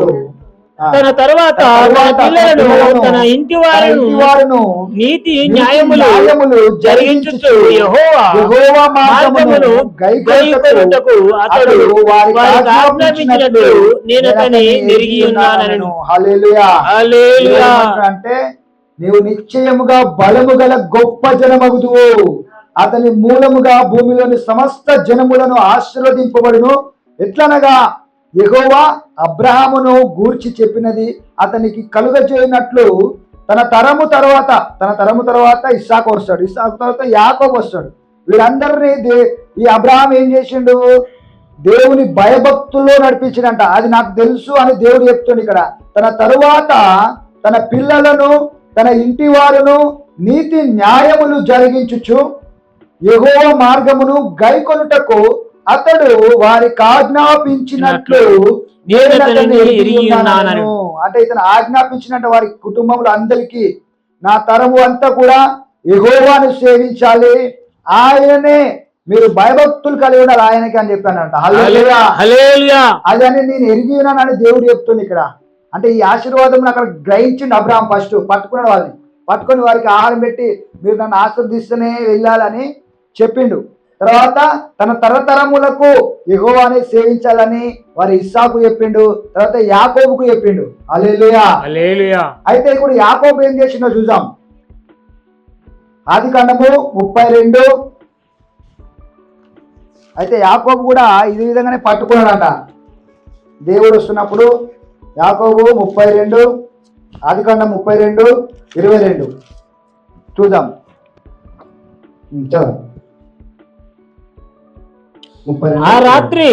తన తర్వాత తన పిల్లలను తన ఇంటి వారును నీతి న్యాయములు జరిగించుచు యెహోవా మార్గమును గైకొనుటకు అతడు వారికి ఆజ్ఞాపించినట్లు నేను అతని ఎరిగి ఉన్నానను. హల్లెలూయా. హల్లెలూయా. అంటే నీవు నిశ్చయముగా బలము గల గొప్ప జనమగుదువు, అతని మూలముగా భూమిలోని సమస్త జనములను ఆశీర్వదింపబడును. ఎట్లనగా యెహోవా అబ్రాహామును గూర్చి చెప్పినది అతనికి కలుగజేయనట్లు తన తరము తర్వాత ఇస్సాకు వస్తాడు, ఇస్సాకు తర్వాత యాకోబు వస్తాడు. వీళ్ళందరినీ ఈ అబ్రాహాం ఏం చేసిండు, దేవుని భయభక్తుల్లో నడిపించిండంట. అది నాకు తెలుసు అని దేవుడు చెప్తుంది ఇక్కడ. తన తరువాత తన పిల్లలను తన ఇంటి వారును నీతి న్యాయములు జరిగించుచు యెహోవా మార్గమును గైకొనుటకు అతడు వారికి ఆజ్ఞాపించినట్లు నేను అతన్ని ఎరిగి ఉన్నానను. అంటే ఇతను ఆజ్ఞాపించినట్టు వారి కుటుంబంలో అందరికీ నా తరము అంతా కూడా యెహోవాను సేవించాలి, ఆయననే మీరు భయభక్తులు కలిగి ఉండాలి ఆయనకి అని చెప్పానంట. హల్లెలూయా. అదని నేను ఎరిగి ఉన్నానని దేవుడు చెప్తుంది ఇక్కడ. అంటే ఈ ఆశీర్వాదం అక్కడ గ్రహించిండు అబ్రాహాం. ఫస్ట్ పట్టుకున్నాడు, వాళ్ళని పట్టుకొని వారికి ఆహారం పెట్టి మీరు నన్ను ఆశీర్వదిస్తూనే వెళ్ళాలని చెప్పిండు. తర్వాత తన తరతరములకు యెహోవాని సేవించాలని వారి ఇస్సాకు చెప్పిండు, తర్వాత యాకోబుకు చెప్పిండు. హల్లెలూయా. హల్లెలూయా. అయితే ఇప్పుడు యాకోబు ఏం చేసిండో చూద్దాం. ఆదికాండము 32. అయితే యాకోబు కూడా ఇది విధంగానే పట్టుకున్నాడంట. దేవుడు వస్తున్నప్పుడు యాకోబు 32, ఆదికాండం 32:22 చూద్దాం. చదువు. ఆ రాత్రి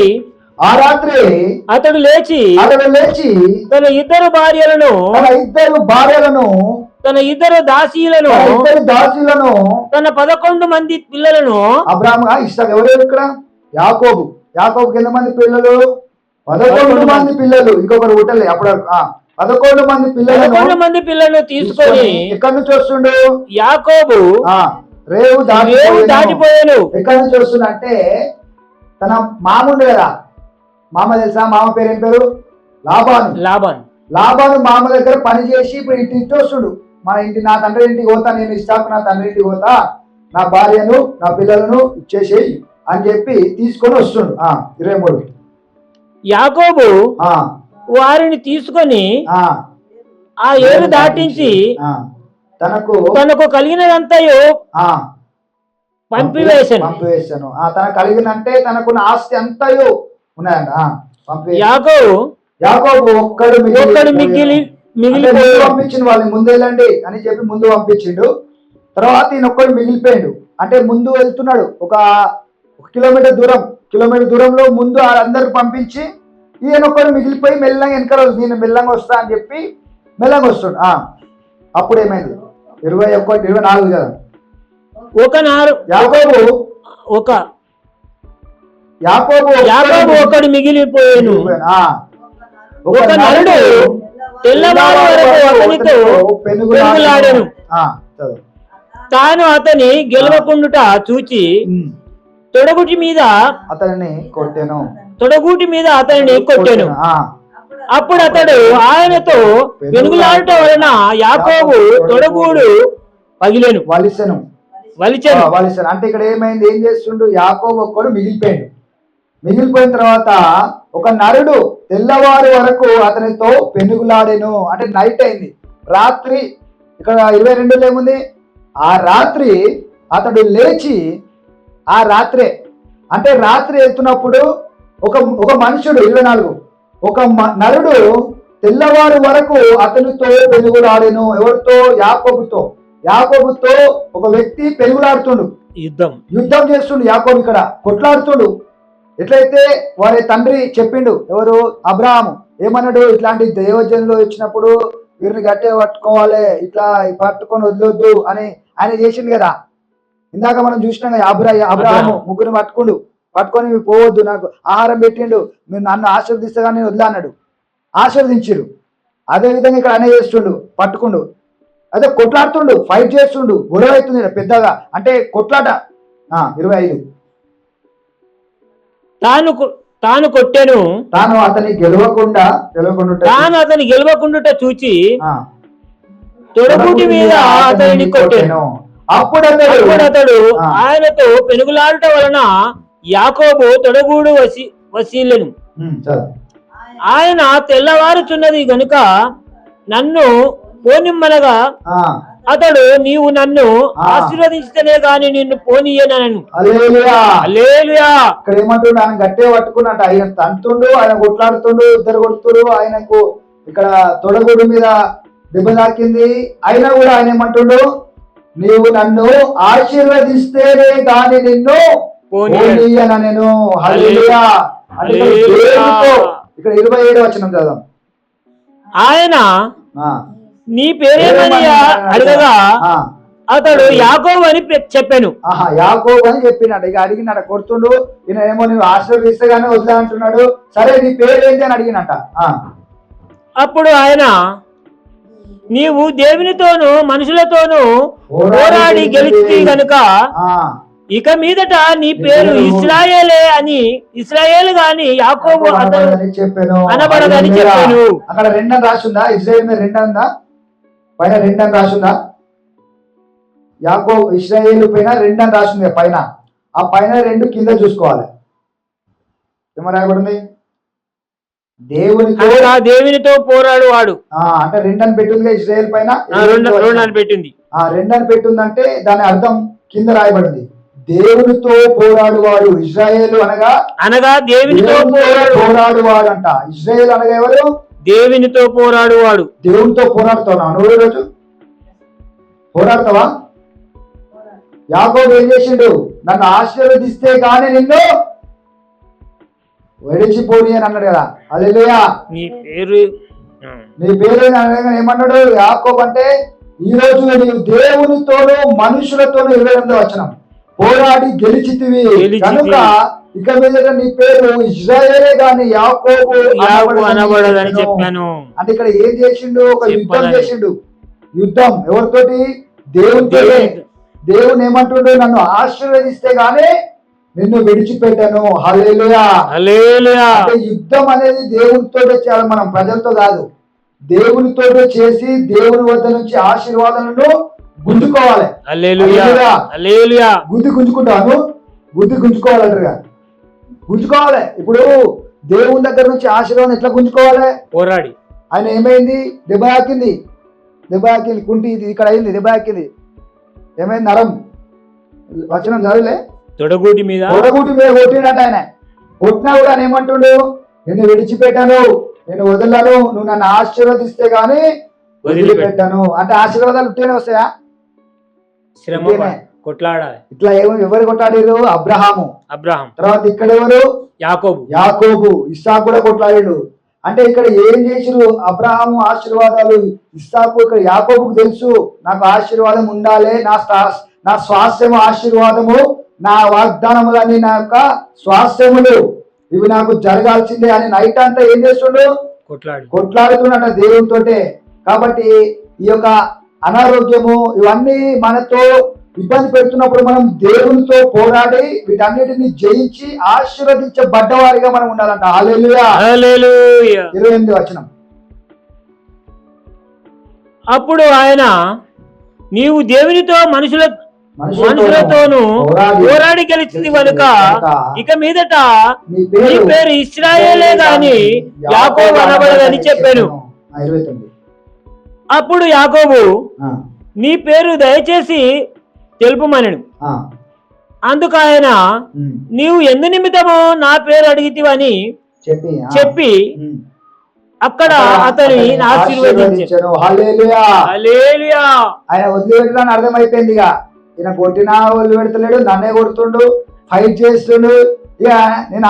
అతడు లేచి తన ఇద్దరు భార్యలను తన ఇద్దరు దాసీలను తన 11 మంది పిల్లలను అబ్రాహాము ఇస్సాకు ఎవరు ఇక్కడ యాకోబుకి ఎంతమంది పిల్లలు? 11 మంది పిల్లలు. ఇంకొకరు ఉట్టలే అప్పుడు 11 మంది పిల్లలను తీసుకొని ఎక్కడి నుంచి వస్తుండు యాకోబు రేవు దాటిపోయాను. ఎక్కడి నుంచి వస్తుండ అంటే తన మామ ఉండే కదా, మామ తెలుసా, మామ పేరు ఏం పేరు? లాబాను మామ దగ్గర పని చేసి ఇప్పుడు ఇంటి వస్తుడు. మన ఇంటి నా తండ్రి ఇంటికి పోతా, నేను ఇస్సాకు నా తండ్రి ఇంటికి పోతా, నా భార్యను నా పిల్లలను ఇచ్చేసేయి అని చెప్పి తీసుకొని వస్తుండు. 23 యాకోబు వారిని తీసుకొని ఆ ఏరు దాటించి తనకు కలిగినదంతయు పంపివేశాను. తన కలిగినంటే తనకున్న ఆస్తి అంతయు ఉన్నాయంట. యాకోబు ఒక్కడు మిగిలి పంపించిన వాళ్ళని ముందేళ్ళండి అని చెప్పి ముందు పంపించిండు. తర్వాత ఈయన ఒక్కడు మిగిలిపోయాడు. అంటే ముందు వెళ్తున్నాడు ఒక కిలోమీటర్ దూరంలో ముందు అందరికి పంపించి ఈయన ఒక్కడు మిగిలిపోయి మెల్లగా వెనకాల నేను మెల్లంగా వస్తా అని చెప్పి మెల్లగా వస్తాడు. అప్పుడు ఏమైంది? 24 కదా. యాకోబు ఒకడు మిగిలిపోయాను. ఒక నరుడు తెల్లవారు వరకు అతనితో పెనుగులాడెను. తాను అతని గెలవకుండుట చూచి తొడగుటి మీద అతనిని కొట్టెను. అప్పుడు అతడు ఆయనతో పెనుగులాడట వలన యాకోబు తొడగూడు పగిలెను, వలిచెను. అంటే ఇక్కడ ఏమైంది? ఏం చేస్తుండు? యాకోబు ఒక్కడు మిగిలిపోయిన తర్వాత ఒక నరుడు తెల్లవారు వరకు అతనితో పెనుగులాడెను. అంటే నైట్ అయింది, రాత్రి. ఇక్కడ 22 ఏముంది? ఆ రాత్రి అతడు లేచి రాత్రి వెళ్తున్నప్పుడు ఒక మనుషుడు 24 ఒక నరుడు తెల్లవారు వరకు అతనితో పెనుగులాడెను. ఎవరితో? యాకోబుతో. యాకోబుతో ఒక వ్యక్తి పెనుగులాడుతుండు, యుద్ధం చేస్తుండు. యాకోబు ఇక్కడ కొట్లాడుతుండు. ఎట్లయితే వారి తండ్రి చెప్పిండు, ఎవరు? అబ్రహాము ఏమన్నాడు? ఇట్లాంటి దైవజనులు వచ్చినప్పుడు వీరిని గట్టిగా పట్టుకోవాలి, ఇట్లా పట్టుకొని వదిలొద్దు అని ఆయన చేసిండు కదా. ఇందాక మనం చూసినాం కదా, అబ్రహాము ముగ్గురిని పట్టుకొని పోవద్దు, నాకు ఆహారం పెట్టిండు, మీరు నన్ను ఆశీర్వదిస్తే కానీ నేను వదిలే అన్నాడు. ఆశీర్వదించిరు. అదే విధంగా ఇక్కడ అనే చేస్తుండు, పట్టుకుండు, అదే కొట్లాడుతుండు, ఫైట్ చేస్తుండు, గొడవ అవుతుంది పెద్దగా, అంటే కొట్లాట. 25 తాను కొట్టెను, తాను అతని గెలవకుండా చూచి తొడగూటి మీద అతనిని కొట్టెను. అప్పుడు అతడు ఆయనతో పెనుగులాడటం వలన యాకోబు తొడగూడు వసీలెను. ఆయన తెల్లవారుచున్నది గనుక నన్ను పోనిమ్మనగా అతడు, నీవు నన్ను ఆశీర్వదిస్తేనే గాని నిన్ను పోనీయనను. ఇక్కడ ఏమంటుండు? ఆయన గట్టిగా పట్టుకున్నట్టు ఆయన తంటుండు, ఆయన కొట్లాడుతుండు, ఇద్దరు కొడుతుడు. ఆయనకు ఇక్కడ తొడగూడు మీద దెబ్బ తాకింది. అయినా కూడా ఆయన ఏమంటుండు? నీవు నన్ను ఆశీర్వదిస్తేనే గాని నిన్ను పోనీయన నేను. హల్లెలూయా. ఇక్కడ 27 వచనం చదవం. ఆయన నీ పేరేమని అడగగా అతడు యాకోబు అని చెప్పాను. యాకోబు అని చెప్పినాడు. ఇక అడిగినాడు, కొడుతుండు. ఈయన ఏమో నువ్వు ఆశీర్వదిస్తే గానీ వదిలే అంటున్నాడు. సరే నీ పేరు ఏంటి అని అడిగినట. అప్పుడు ఆయన, నీవు దేవునితోనూ మనుషులతోనూ పోరాడి గెలిచి గనుక ఇక మీదట నీ పేరు ఇశ్రాయేలే అని, ఇశ్రాయేల్ గాని యాకోబు అనబడదని చెప్పాను. అక్కడ 2 అని రాసిందా? ఇశ్రాయేల్ మీద 2 ఉందా? పైన 2 అని రాసిందా? యాకోబు ఇశ్రాయేల్ పైన 2 అని రాసింది పైన. ఆ పైన 2 కింద చూసుకోవాలి. ఏమో రాయబడింది? దేవునితో పోరాడు వాడు. అంటే 2 అని పెట్టింది ఇశ్రాయేల్ పైన, 2 అని పెట్టింది. 2 అని పెట్టిందంటే దాని అర్థం కింద రాయబడింది, దేవునితో పోరాడువాడు. ఇశ్రాయేలు అనగా దేవునితో పోరాడువాడు అంట. ఇశ్రాయేల్ అనగా ఎవరు? దేవునితో పోరాడువాడు. దేవునితో పోరాడుతావు నువ్వు ఈరోజు? పోరాడతావా? యాకోబు ఏం చేసిండు? నన్ను ఆశీర్వదిస్తే గానీ నిన్ను విడిచిపోని అని అన్నాడు కదా. హల్లెలూయా. నీ పేరు ఏమన్నాడు యాకోబు అంటే? ఈ రోజు నీవు దేవునితోనూ మనుషులతోనూ 28వ వచనం పోరాడి గెలిచితివి కనుక ఇక మీద నీ పేరు ఇశ్రాయేలే గాని యాకోబు అనబడదని చెప్పాను. అంటే ఇక్కడ ఏం చేసిండు? ఒక యుద్ధం చేసిండు. యుద్ధం ఎవరితోటి? దేవునితో. దేవుని ఏమంటుండు? నన్ను ఆశీర్వదిస్తే గానీ నిన్ను విడిచిపెట్టాను. హల్లెలూయా. అంటే యుద్ధం అనేది దేవునితోటే చేయాలి, మనం ప్రజలతో కాదు. దేవునితోటే చేసి దేవుని వద్ద నుంచి ఆశీర్వాదాలను గుంజుకోవాలి. గుద్ది గుంజుకుంటాను, గుద్ది గుంజుకోవాలంటారుగా, గుంజుకోవాలి. ఇప్పుడు దేవుని దగ్గర నుంచి ఆశీర్వాదం ఎట్లా గుంజుకోవాలి? పోరాడి. ఆయన ఏమైంది? దెబ్బ హాకింది, కుంటి ఇక్కడ అయింది, దెబ్బ హాకింది. ఏమైంది? నరం. వచనం చదివలే? తొడగూటి మీద కొట్టినట్టు. ఆయన కొట్టినా కూడా ఆయన ఏమంటుండు? నిన్ను విడిచిపెట్టాను, నేను వదలను, నువ్వు నన్ను ఆశీర్వదిస్తే గానీ వదిలిపెట్టాను. అంటే ఆశీర్వాదాలు ఉంటేనే వస్తాయా? కొట్లాడాలి. ఇట్లా ఎవరు కొట్లాడారు? అబ్రహాము. తర్వాత ఇక్కడ ఎవరు? యాకోబు. ఇస్సాకు కూడా కొట్లాడాడు. అంటే ఇక్కడ ఏం చేసిరు? అబ్రహాము ఆశీర్వాదాలు, ఇస్సాకు. ఇక్కడ యాకోబుకు తెలుసు, నాకు ఆశీర్వాదం ఉండాలి, నా స్వాస్థ్యము ఆశీర్వాదము, నా వాగ్దానములని నా యొక్క స్వాస్థ్యములు ఇవి నాకు జరగాల్సిందే అని నైట్ అంతా ఏం చేస్తుండు? కొట్లాడుతున్నట దేవునితోటే. కాబట్టి ఈ యొక్క అనారోగ్యము ఇవన్నీ మనతో ఇబ్బంది పెడుతున్నప్పుడు మనం దేవునితో పోరాడి వీటన్నిటిని జయించి ఆశీర్వదించబడ్డవారిగా మనం ఉండాలంట. హల్లెలూయా. 28వ వచనం. అప్పుడు ఆయన, నీవు దేవునితో మనుషులతోనూ పోరాడి గెలిచింది కనుక ఇక మీదట నీ పేరు ఇశ్రాయేలే గాని యాకోబు అనబడదని చెప్పాను. అప్పుడు యాకోబు, నీ పేరు దయచేసి తెలుపుమనెను. అందుకు ఆయన, నీవు ఎందు నిమిత్తము నా పేరు అడిగితివని చెప్పి అక్కడ అతని ఆశీర్వదించెను. హల్లెలూయా. హల్లెలూయా. ఆయన వదిలిపెట్టడానికి అర్థమైపోయింది. ఇక ఈయన కొట్టినా వదిలిపెడతలేడు, నన్నే కొడుతుండు, ఫైట్ చేస్తుండు. ఇక నేను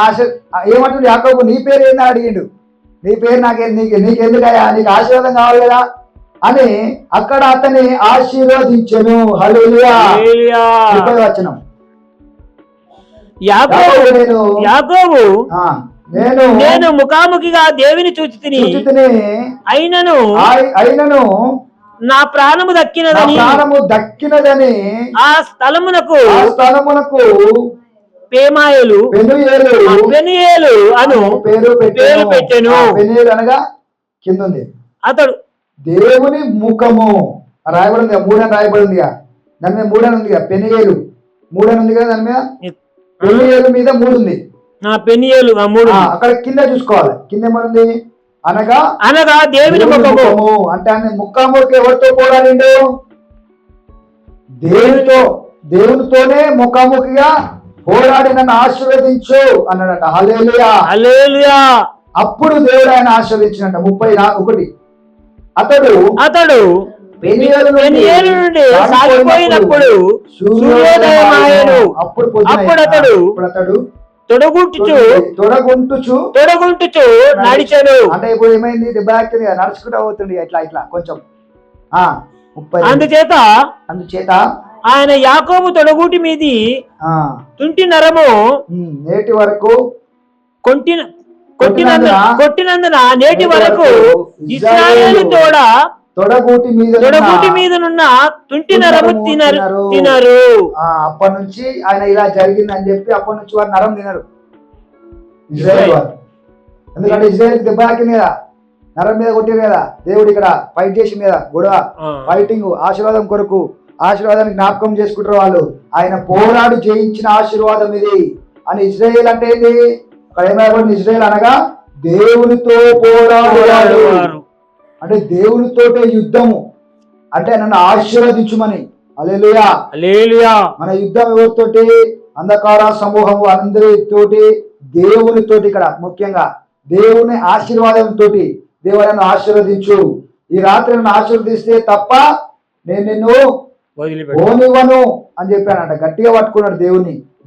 ఏమంటుండు యాకోబు, నీ పేరు ఏందని అడిగిండు. నీ పేరు నీకెందుకయ్యా, నీకు ఆశీర్వాదం కావాలి కదా అని అక్కడ అతన్ని ఆశీర్వదించెను. హల్లెలూయా. వచనం, యాకోబు నేను ముఖాముఖిగా దేవుని చూచి తిని అయినను నా ప్రాణము దక్కినదని ఆ స్థలమునకు పెనుయేలు అను పేరు పెట్టెను. అనగా కింద ఉంది అతడు దేవుని ముఖము రాయబడింది, మూడని రాయబడింది. దాని మీద మూడని ఉంది, పెనుయేలు మూడని ఉంది కదా, దాని మీద పెనుయేలు మీద మూడు ఉంది. పెనుయేలు మూడు. అక్కడ కింద చూసుకోవాలి, కింద ఏమనుంది, అనగా దేవుని ముఖము. అంటే ఆయన ముఖాముఖి ఎవరితో పోరాడిండు? దేవునితోనే ముఖాముఖిగా పోరాడి నన్ను ఆశీర్వదించు అన్నాడట. హల్లెలూయా. హల్లెలూయా. అప్పుడు దేవుడు ఆయన ఆశీర్వదించినట్ట. 31 అతడు పెనుయేలు నుండి సాగిపోయినప్పుడు సూర్యోదయమాయెను. అప్పుడు అతడు తొడగుంటుచు నడిచెను. అంటే ఇప్పుడు ఏమైంది, దెబ్బ తాకింది కదా, నడుచుకుంటూ అవుతుంది ఇట్లా కొంచెం. అందుచేత ఆయన యాకోబు తొడగూటి మీది తుంటి నరము నేటి వరకు కొట్టినందున నేటి వరకు ఇశ్రాయేలు తొడగూటి మీదనున్న తుంటి నరము తినరు. అప్పటి నుంచి ఆయన ఇలా జరిగిందని చెప్పి అప్పటి నుంచి వారు నరం తినరు ఇజ్రాయేల్ వారు. ఎందుకంటే ఇజ్రాయేల్ దెబ్బ తాకింది కదా, నరం మీద కొట్టిరు కదా. దేవుడు ఇక్కడ ఫైట్ చేసి మీద గొడవ, ఫైటింగ్, ఆశీర్వాదం కొరకు, ఆశీర్వాదాన్ని జ్ఞాపకం చేసుకుంటారు వాళ్ళు. ఆయన పోరాడు జయించిన ఆశీర్వాదం ఇది అని. ఇజ్రాయేల్ అంటే ఏంటి? అక్కడ ఏమైనా ఇజ్రాయేల్ అనగా దేవునితో పోరాడు, అంటే దేవునితోటే యుద్ధము, అంటే నన్ను ఆశీర్వదించుమని. హల్లెలూయా. హల్లెలూయా. మన యుద్ధం ఎవరితోటి? అంధకార సమూహము అందరితోటి, దేవునితోటి. ఇక్కడ ముఖ్యంగా దేవుని ఆశీర్వాదంతో, దేవుడు నన్ను ఆశీర్వదించు, ఈ రాత్రి నన్ను ఆశీర్వదిస్తే తప్ప నేను నిన్ను పోనివ్వను అని చెప్పానంట. గట్టిగా పట్టుకున్నాడు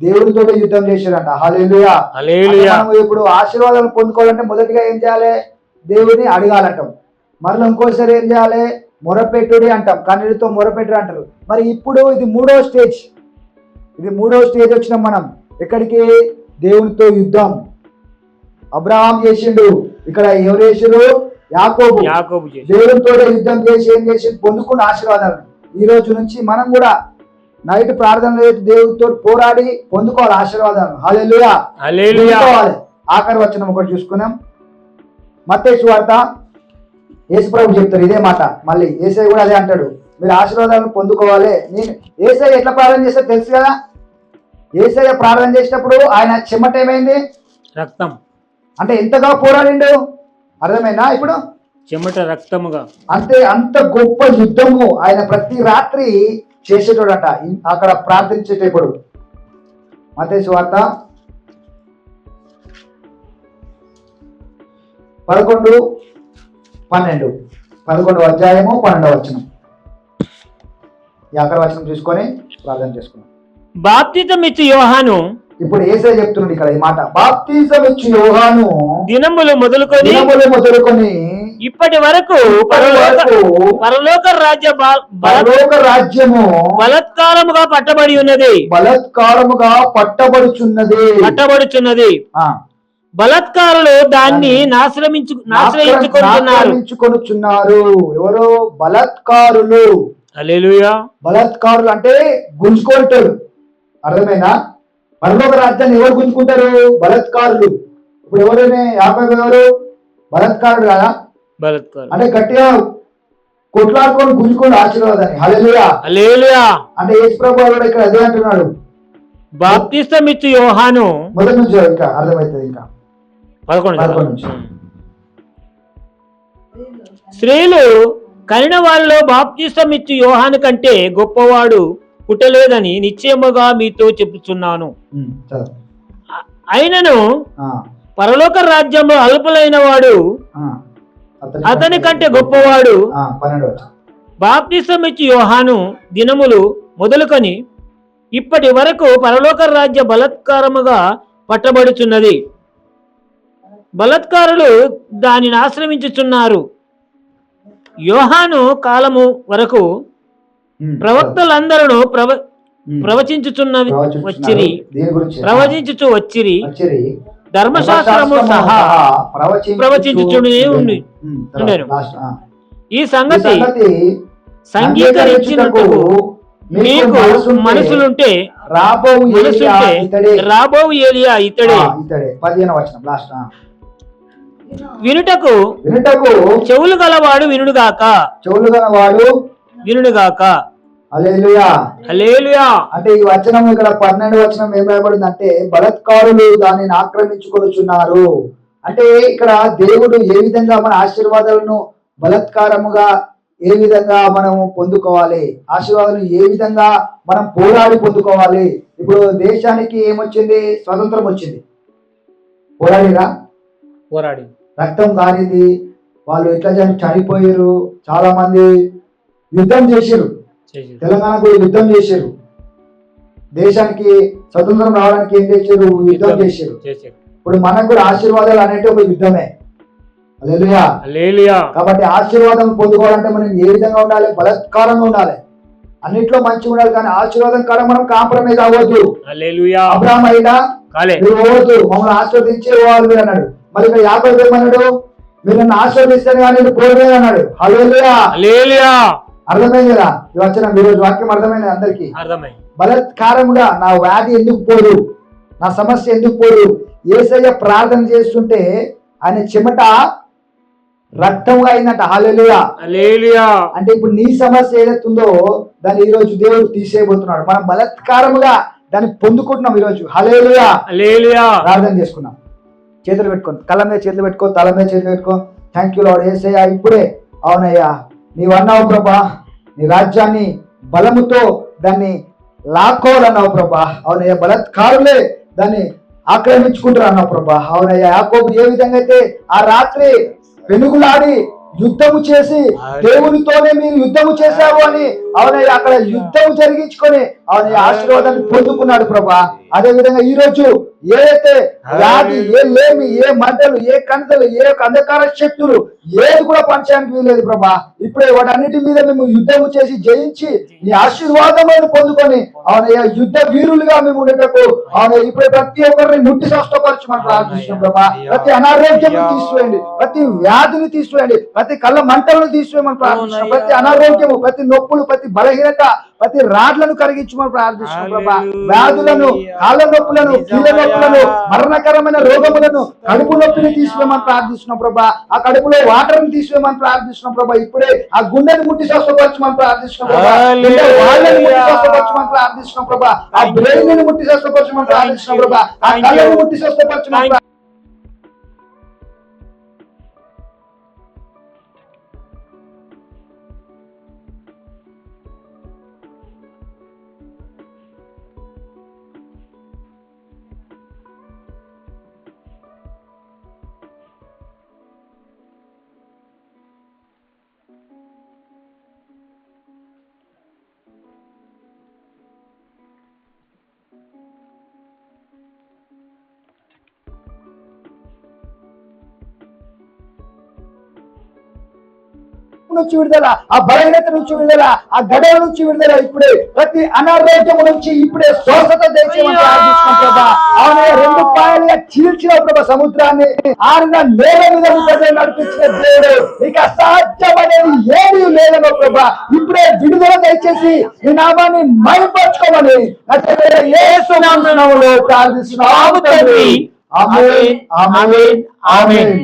దేవునితో యుద్ధం చేశాడంట. హల్లెలూయా. హల్లెలూయా. ఇప్పుడు ఆశీర్వాదాలు పొందుకోవాలంటే మొదటిగా ఏం చేయాలి? దేవుని అడగాలంటాం. మరలా ఇంకోసారి ఏం చేయాలి? మొరపెట్టుడి అంటాం, కన్నీటితో మొరపెట్టుడు అంటారు. మరి ఇప్పుడు ఇది మూడో స్టేజ్ వచ్చినాం మనం. ఎక్కడికి? దేవునితో యుద్ధం. అబ్రహాం చేసిండు, ఇక్కడ ఎవరు చేసిండు? యాకోబు దేవునితో యుద్ధం చేసి ఏం చేసి పొందుకున్న ఆశీర్వాదాలు. ఈ రోజు నుంచి మనం కూడా నైట్ ప్రార్థన దేవుడితో పోరాడి పొందుకోవాలి ఆశీర్వాదాలు. హల్లెలూయా. హల్లెలూయా. ఆఖరి వచనం ఒకటి చూసుకున్నాం. మత్తయి సువార్త, యేసుప్రభు చెప్తారు ఇదే మాట. మళ్ళీ యేసయ్య కూడా అదే అంటాడు, మీరు ఆశీర్వాదాలను పొందుకోవాలి. నేను యేసయ్య ఎట్లా ప్రార్థన చేస్తే తెలుసు కదా. యేసయ్య ప్రార్థన చేసినప్పుడు ఆయన చెమట ఏమైంది? రక్తం. అంటే ఎంతగా పోరాడిండు అర్థమైందా? ఇప్పుడు చెమట రక్తముగా. అంత గొప్ప యుద్ధము ఆయన ప్రతి రాత్రి చేసేటోడట అక్కడ ప్రార్థించేటప్పుడు. మత్తయి సువార్త 11 అధ్యాయము 12వ వచనం. ఈ ఆఖరి వచనం చూసుకొని ప్రార్థన చేసుకున్నాం. బాప్తిసం ఇచ్చు యోహాను, ఇప్పుడు యేసయ్య చెప్తున్నాడు ఇక్కడ ఈ మాట. బాప్తిసం ఇచ్చు యోహాను దినములు మొదలుకొని ఇప్పటి వరకు పరలోక రాజ్యము బలత్కారముగా పట్టబడుచున్నది. బలత్కారులు దాన్ని నాశనమించుకొనుచున్నారు. ఎవరో బలత్కారులు. హల్లెలూయా. బలత్కారులు అంటే గుంజుకుంటారు. అర్థమైనా? పరలోక రాజ్యాన్ని ఎవరు గుంజుకుంటారు? బలత్కారులు. ఇప్పుడు ఎవరైనా ఎవరు బలత్కారుడు కదా, బలత్కారుడు అంటే గట్టిగా కొట్లాడుకొని గుంజుకోండి ఆశీర్వాదాన్ని. హల్లెలూయా. హల్లెలూయా. అంటే యేసుప్రభు కూడా ఇక్కడ అదే అంటున్నాడు. బాప్తిసం ఇచ్చు యోహాను మొదటి నుంచి ఇంకా అర్థమవుతుంది. ఇంకా 11 స్త్రీలు కనిన వారిలో బాప్తిసం ఇచ్చు యోహాను కంటే గొప్పవాడు పుట్టలేదని నిశ్చయముగా మీతో చెప్పుచున్నాను. అయినను పరలోక రాజ్యంలో అల్పులైన వాడు అతని కంటే గొప్పవాడు 12 వచనం. బాప్తిసం ఇచ్చి యోహాను దినములు మొదలుకొని ఇప్పటి వరకు పరలోక రాజ్య బలత్కారముగా పట్టబడుచున్నది. బలత్కారులు దానిని ఆశ్రమించుచున్నారు. యోహాను కాలము వరకు ప్రవక్తలందరూ ప్రవచించుచున్నవి వచ్చిరి దీని గురించి ప్రవచించుచు వచ్చిరి. వచ్చిరి. ధర్మశాస్త్రము సహా ప్రవచించుచునే ఉండెను. ఈ సంగతి సంగీకరించినట్టుకు మీకు మనసులుంటే రాబో ఏలియా ఇతడే. 15వ వచనం లాస్ట్. వినుటకు చెవులు గలవాడు వినుడుగాక. చెవులు గలవాడు వినుడుగాక. హల్లెలూయా. హల్లెలూయా. అంటే ఈ వచనం ఇక్కడ 12వ వచనం ఏం రాయబడింది అంటే బలత్కారులు దానిని ఆక్రమించుకొనుచున్నారు. అంటే ఇక్కడ దేవుడు ఏ విధంగా మన ఆశీర్వాదాలను బలత్కారముగా ఏ విధంగా మనము పొందుకోవాలి, ఆశీర్వాదాలను ఏ విధంగా మనం పోరాడి పొందుకోవాలి. ఇప్పుడు దేశానికి ఏమొచ్చింది? స్వతంత్రం వచ్చింది. పోరాడిరా? పోరాడి రక్తం కానిది, వాళ్ళు ఎట్లా చనిపోయారు. చాలా మంది యుద్ధం చేశారు. తెలంగాణకు యుద్ధం చేశారు. దేశానికి స్వతంత్రం రావడానికి ఏం చేశారు? యుద్ధం చేశారు. ఇప్పుడు మనకు కూడా ఆశీర్వాదాలు అనేవి ఒక యుద్ధమే. హల్లెలూయా. కాబట్టి ఆశీర్వాదం పొందుకోవాలంటే మనం ఏ విధంగా ఉండాలి? బలత్కారంగా ఉండాలి. అన్నిట్లో మంచిగా ఉండాలి. కానీ ఆశీర్వాదం కాడ మనం కాంప్రమైజ్ అవ్వద్దు. అబ్రాహాం అయినా పోవద్దు, మమ్మల్ని ఆశీర్వదించే వాళ్ళు మీరు అన్నాడు. మరి ఇక్కడ యాకోబు ఏమన్నాడు? మీరు నన్ను ఆశీర్వదిస్తాను కానీ నేను పోలేదు అన్నాడు. హల్లెలూయా. అర్థమైంది కదా ఈ వచనం? ఈరోజు వాక్యం అర్థమైంది అందరికి? బలత్కారముగా నా వ్యాధి ఎందుకు పోదు, నా సమస్య ఎందుకు పోదు? యేసయ్య ప్రార్థన చేస్తుంటే ఆయన చెమట రక్తంగా అయిందంట. హల్లెలూయా. అంటే ఇప్పుడు నీ సమస్య ఏదైతుందో దాన్ని ఈ రోజు దేవుడు తీసేయబోతున్నాడు. మనం బలత్కారముగా దాన్ని పొందుకుంటున్నాం ఈ రోజు. హల్లెలూయా. ప్రార్థన చేసుకున్నాం. చేతులు పెట్టుకోండి, కళ్ళ మీద చేతులు పెట్టుకో, తల మీద చేతులు పెట్టుకో. Thank you lord. యేసయ్యా ఇప్పుడే అవునయ్యా నీవు అన్నావు ప్రభా, నీ రాజ్యాన్ని బలముతో దాన్ని లాక్కోవాలన్నావు ప్రభా. అవునయ్యా బలత్కారులే దాన్ని ఆక్రమించుకుంటారు అన్నావు ప్రభా. అవునయ్యా యాకోబు ఏ విధంగా అయితే ఆ రాత్రి వెనుగులాడి యుద్ధము చేసి దేవునితోనే మీరు యుద్ధము చేశారు అని అవునయ్య అక్కడ యుద్ధం జరిగించుకొని అవునయ్య ఆశీర్వాదాన్ని పొందుకున్నాడు ప్రభా. అదే విధంగా ఈ రోజు ఏదైతే వ్యాధి, ఏ లేమి, ఏ మంటలు, ఏ కంటలు, ఏ అంధకార శక్తులు ఏది కూడా పంచడానికి వీలేదు ప్రభా. ఇప్పుడే వాటన్నిటి మీద మేము యుద్ధము చేసి జయించి ఈ ఆశీర్వాదములను పొందుకొని అవునయ్య యుద్ధ వీరులుగా మేము ఉండేటకు అవునయ్య ఇప్పుడే ప్రతి ఒక్కరిని ముట్టి స్వస్థపరచమని ప్రార్థిస్తున్నాం ప్రభా. ప్రతి అనారోగ్యం తీసివేయండి, ప్రతి వ్యాధిని తీసివేయండి, ప్రతి కళ్ళ మంటలను తీసివేయమని ప్రార్థిస్తున్నాం. ప్రతి అనారోగ్యము, ప్రతి నొప్పులు, ప్రతి బలహీనత, ప్రతి రాడ్లను కరిగించమని ప్రార్థిస్తున్నాం ప్రభా. వ్యాధులను, కాళ్ళ నొప్పులను, కీళ్ళ నొప్పులను, మరణకరమైన రోగములను, కడుపు నొప్పిని తీసివేయమని ప్రార్థిస్తున్నాం ప్రభా. ఆ కడుపులో వాటర్ ని తీసివేయమని ప్రార్థిస్తున్నాం ప్రభా. ఇప్పుడే ఆ గుండెని ముట్టి స్వస్థపరచమని ప్రార్థిస్తున్నాం ప్రభా. వాళ్ళని ముట్టి స్వస్థపరచమని ప్రార్థిస్తున్నాం ప్రభా. ఆ బ్రెయిన్ ని ముట్టి స్వస్థపరచమని ప్రార్థిస్తున్నాం ప్రభా. ఆ కళ్ళని ముట్టి స్వస్థపరచమని నుంచి విడుదల, ఆ బలహీనత నుంచి విడుదల, ఆ గడవ నుంచి విడుదల, ఇప్పుడే ప్రతి అనారోగ్యం నుంచి ఇప్పుడే స్వస్థత తెచ్చేయమని ప్రార్థిస్తున్నాం ప్రభా. అవునే 2 పాయలుగా చీల్చిన ప్రభా సముద్రాన్ని, ఆరిన నేల మీద ప్రజలు నడిపించిన దేవుడు, ఇక అసాధ్యమనేది ఏమీ లేదనో ప్రభా. ఇప్పుడే విడుదల దయచేసి ఈ నామాన్ని మహిమపరచుకోమని యేసు నామములో ప్రార్థిస్తున్నాము తండ్రి. ఆమేన్, ఆమేన్, ఆమేన్.